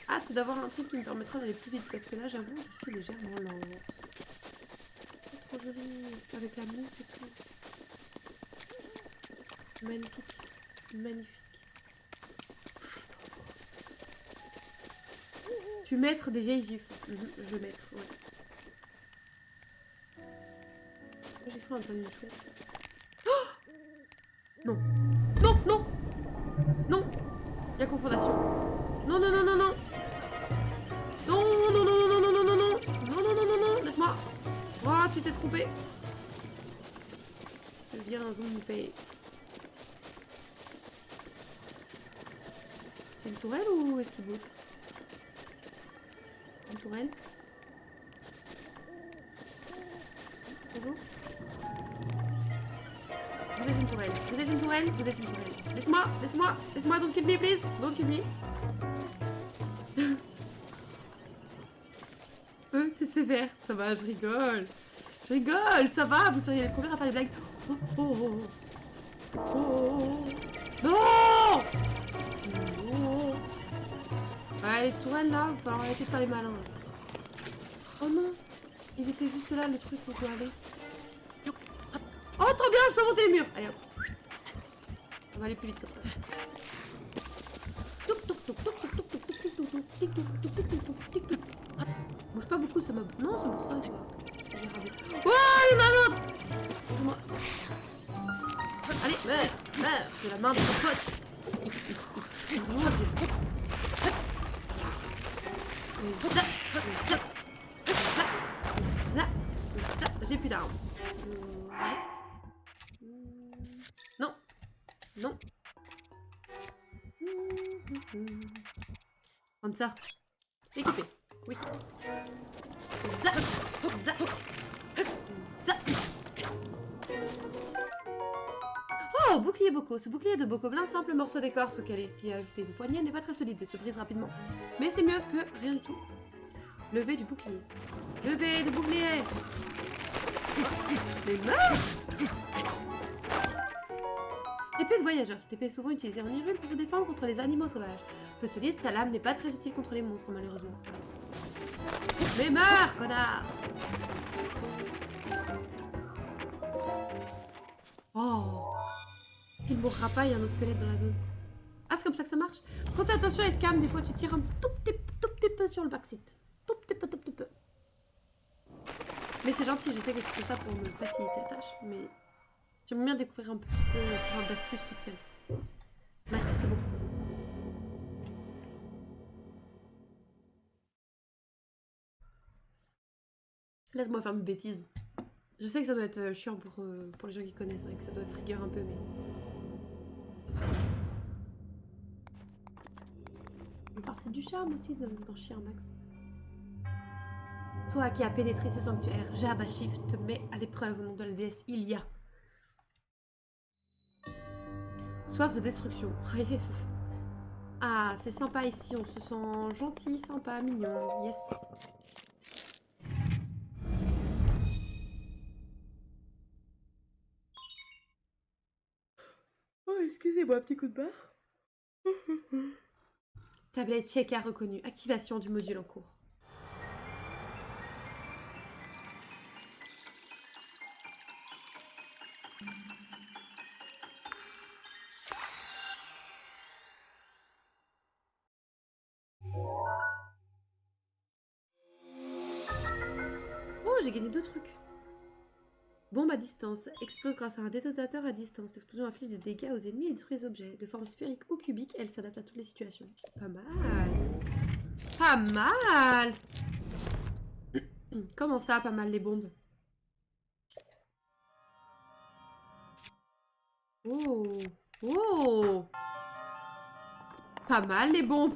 Ah, c'est d'avoir un truc qui me permettra d'aller plus vite. Parce que là, j'avoue, je suis légèrement lente. C'est trop joli. Avec la mousse et tout. Magnifique. Magnifique. Tu maîtres des vieilles gifles. Je vais mettre, ouais. J'ai cru entendre une chouette. Oh non. Non, non. Non. Il y a confondation. Non, non, non, non, non. Non, non, non, non, non, non, non, non, non. Non, non, non, non, non. Laisse-moi. Oh, tu t'es trompé. Je deviens un zombie. C'est une tourelle ou est-ce qu'il bouge? Une tourelle? Bonjour. Vous êtes une tourelle. Vous êtes une tourelle. Vous êtes une tourelle. Laisse-moi. Laisse-moi. Laisse-moi. Don't kill me, please. Don't kill me. T'es sévère. Ça va, je rigole. Je rigole. Ça va. Vous seriez les premiers à faire des blagues. Oh, oh, oh. Oh, oh, oh. Non. Oh. Ouais, les tourelles là, il va falloir arrêter de faire les malins. Oh non. Il était juste là, le truc où je dois aller. Oh, trop bien, je peux monter les murs. Allez, hop. On va aller plus vite comme ça. Bouge pas beaucoup ce mob. Non, c'est pour ça. Oh, il y en a un autre. Allez, meurs, meurs de la main de ton pote. J'ai plus d'armes. Non. Non. Comme ça. Équipé. Oui. Zap. Zap. Zap. Oh, bouclier Boko. Ce bouclier de Bokoblin, simple morceau d'écorce auquel est ajouté une poignée, n'est pas très solide et se brise rapidement. Mais c'est mieux que rien du tout. Lever du bouclier. Lever du bouclier. Les mains. Épée de voyageur. Cette épée est souvent utilisée en Hyrule pour se défendre contre les animaux sauvages. Peu solide, sa lame n'est pas très utile contre les monstres, malheureusement. Mais meurs, connard. Oh. Il mourra pas, il y a un autre squelette dans la zone. Ah, c'est comme ça que ça marche? Quand tu fais attention à Escam, des fois tu tires un tout petit peu sur le backseat. Tout petit peu. Mais c'est gentil, je sais que tu fais ça pour me faciliter la tâche. Mais j'aime bien découvrir un petit peu ce genre d'astuce toute seule. Merci beaucoup. Laisse-moi faire mes bêtises. Je sais que ça doit être chiant pour les gens qui connaissent, hein, que ça doit trigger un peu, mais... Une partie du charme aussi d'en chier un max. Toi qui as pénétré ce sanctuaire, Jabashif te met à l'épreuve au nom de la déesse Ilia. Soif de destruction. Ah yes. Ah, c'est sympa ici, on se sent gentil, sympa, mignon. Yes. Oh, excusez-moi, petit coup de barre. Tablette Sheikah reconnue. Activation du module en cours. Oh, j'ai gagné 2 trucs. Bombe à distance. Explose grâce à un détonateur à distance. L'explosion inflige des dégâts aux ennemis et détruit les objets. De forme sphérique ou cubique, elle s'adapte à toutes les situations. Pas mal. Pas mal. Comment ça, pas mal les bombes? Oh. Oh. Pas mal les bombes.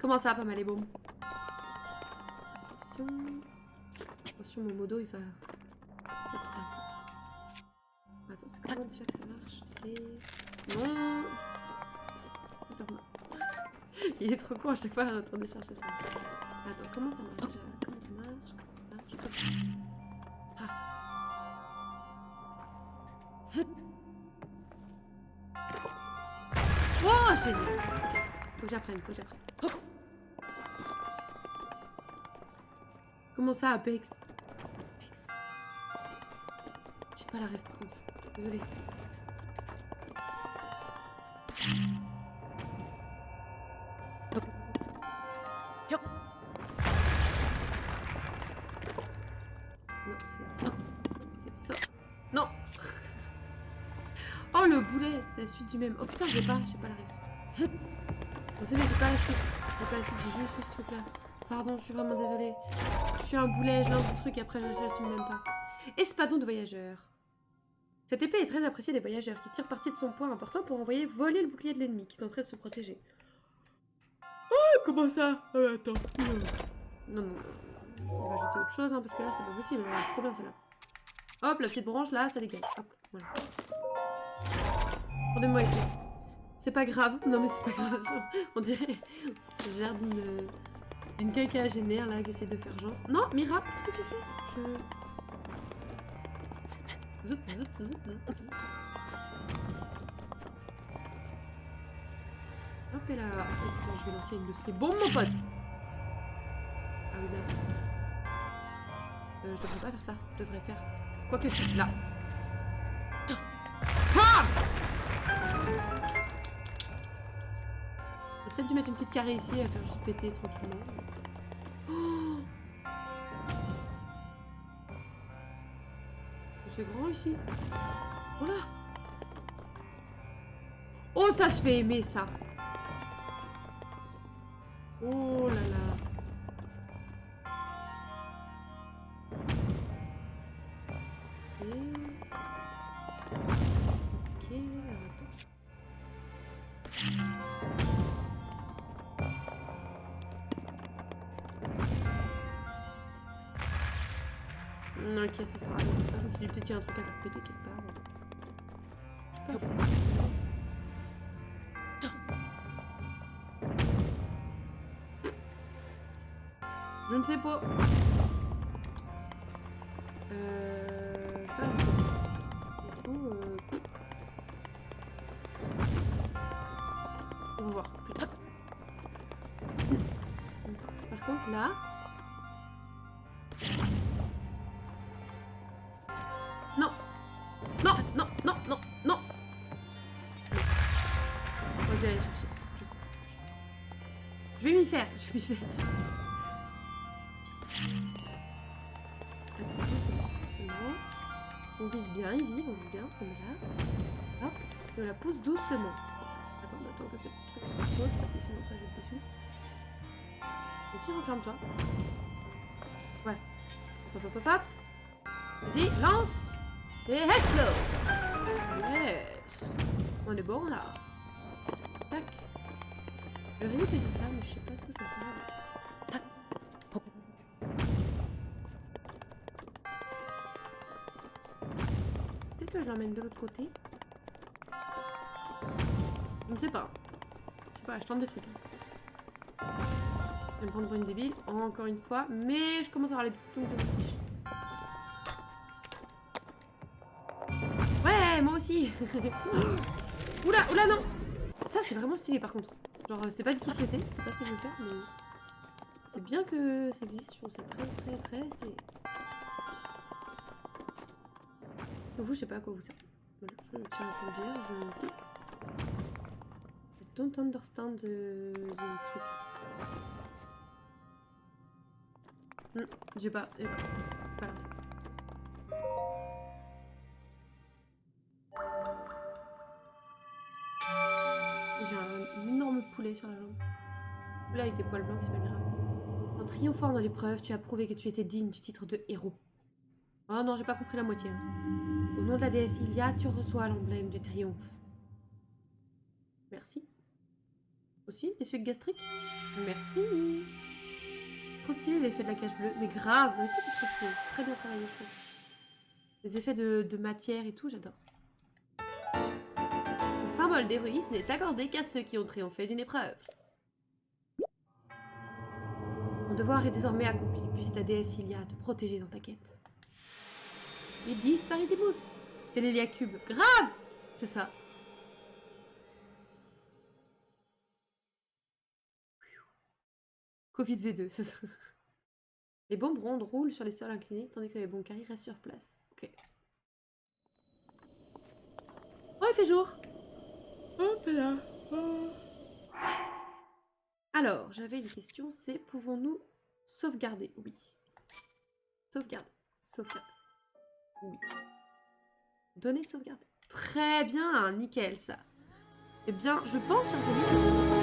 Comment ça, pas mal les bombes? Attention. Attention, mon modo, il va... Oh, putain. Attends, c'est comment déjà que ça marche? C'est... Non. Attends, il est trop con à chaque fois à retourner chercher ça. Attends, comment ça marche déjà? Comment ça marche? Ah. Oh, génial. Ok. Faut que j'apprenne. Comment ça, Apex? Apex. J'ai pas la rêve par contre. Désolée. Non, c'est ça. C'est ça. C'est la suite du même. Oh putain, j'ai pas la ref. Désolée, j'ai pas la suite. J'ai pas la suite, j'ai juste vu ce truc-là. Pardon, je suis vraiment désolée. Je suis un boulet, je lance des trucs et après je l'assume même pas. Espadon de voyageur. Cette épée est très appréciée des voyageurs qui tirent parti de son point important pour envoyer voler le bouclier de l'ennemi qui tenterait de se protéger. Oh, comment ça? Attends. Non, non, non. On va jeter autre chose hein, parce que là c'est pas possible. Elle est trop bien celle-là. Hop, la petite branche là, ça dégage. Hop, voilà. Rendez-moi épée. C'est pas grave. Non mais c'est pas grave. On dirait. J'ai l'air d'une quinquagénaire là qui essaie de faire genre. Non, Mira, qu'est-ce que tu fais? Zoup, zoup, zoup, zoup, zoup. Hop et là. Oh putain, je vais lancer une de ces bombes, mon pote. Ah oui, merde. Je devrais pas faire ça. Je devrais faire. Quoi que c'est. Là. Ah! J'aurais peut-être dû mettre une petite carré ici à faire juste péter tranquillement. Oh! C'est grand ici. Oh là! Oh, ça, je vais aimer ça! Oh là là! Ok, alors attends. Ok, ça sera rien comme ça. Je me suis dit peut-être qu'il y a un truc à faire péter quelque part. Je ne sais pas. Ça, je sais pas. Du coup, on va voir plus tard. Par contre, là... Non! Non! Non! Non! Non! Non! Bon, je vais aller chercher. Je sais. Je vais m'y faire. Je vais m'y faire. Attends, doucement. On vise bien, on vise bien. On met là. Hop. Et on la pousse doucement. Attends que ce truc saute, parce que sinon après je vais être déçue. Vas-y, referme-toi. Voilà. Hop, hop, hop, hop. Vas-y, lance. Et explose. Yes. On est bon là. Tac. Le rayon peut faire ça, mais je sais pas ce que je vais faire avec. Tac. Peut-être que je l'emmène de l'autre côté. Je ne sais pas. Je sais pas, je tente des trucs. Je vais me prendre pour une débile, encore une fois, mais je commence à avoir les boutons que je me fiche. Ouais, moi aussi. Oula, oula, non. Ça, c'est vraiment stylé par contre. Genre, c'est pas du tout souhaité, c'était pas ce que je veux faire, mais... C'est bien que ça existe, je trouve ça très stylé. Vous, je sais pas à quoi vous sert. Voilà, je tiens à vous dire, je... I don't understand the truc. J'ai pas l'info. J'ai un énorme poulet sur la jambe. Poulet avec des poils blancs qui s'appelle Mira. En triomphant dans l'épreuve, tu as prouvé que tu étais digne du titre de héros. Oh non, j'ai pas compris la moitié. Au nom de la déesse Ilia, tu reçois l'emblème du triomphe. Merci. Aussi, les sucs gastriques. Merci. Trop stylé l'effet de la cage bleue. Mais grave, le truc est trop stylé. C'est très bien travaillé, je trouve. Les effets de matière et tout, j'adore. Ce symbole d'héroïsme n'est accordé qu'à ceux qui ont triomphé d'une épreuve. Mon devoir est désormais accompli. Puisse la déesse Ilia te protéger dans ta quête. Et disparitibus. C'est l'Elia Cube. Grave! C'est ça. Covid V2, c'est ça. Les bombes rondes roulent sur les sols inclinés, tandis que les bombes carrées restent sur place. Ok. Oh, il fait jour! Hop là! Oh. Alors, j'avais une question, c'est pouvons-nous sauvegarder? Oui. Sauvegarder. Sauvegarder. Oui. Donner sauvegarder. Très bien, nickel ça. Eh bien, je pense, chers amis, que pour ce soir,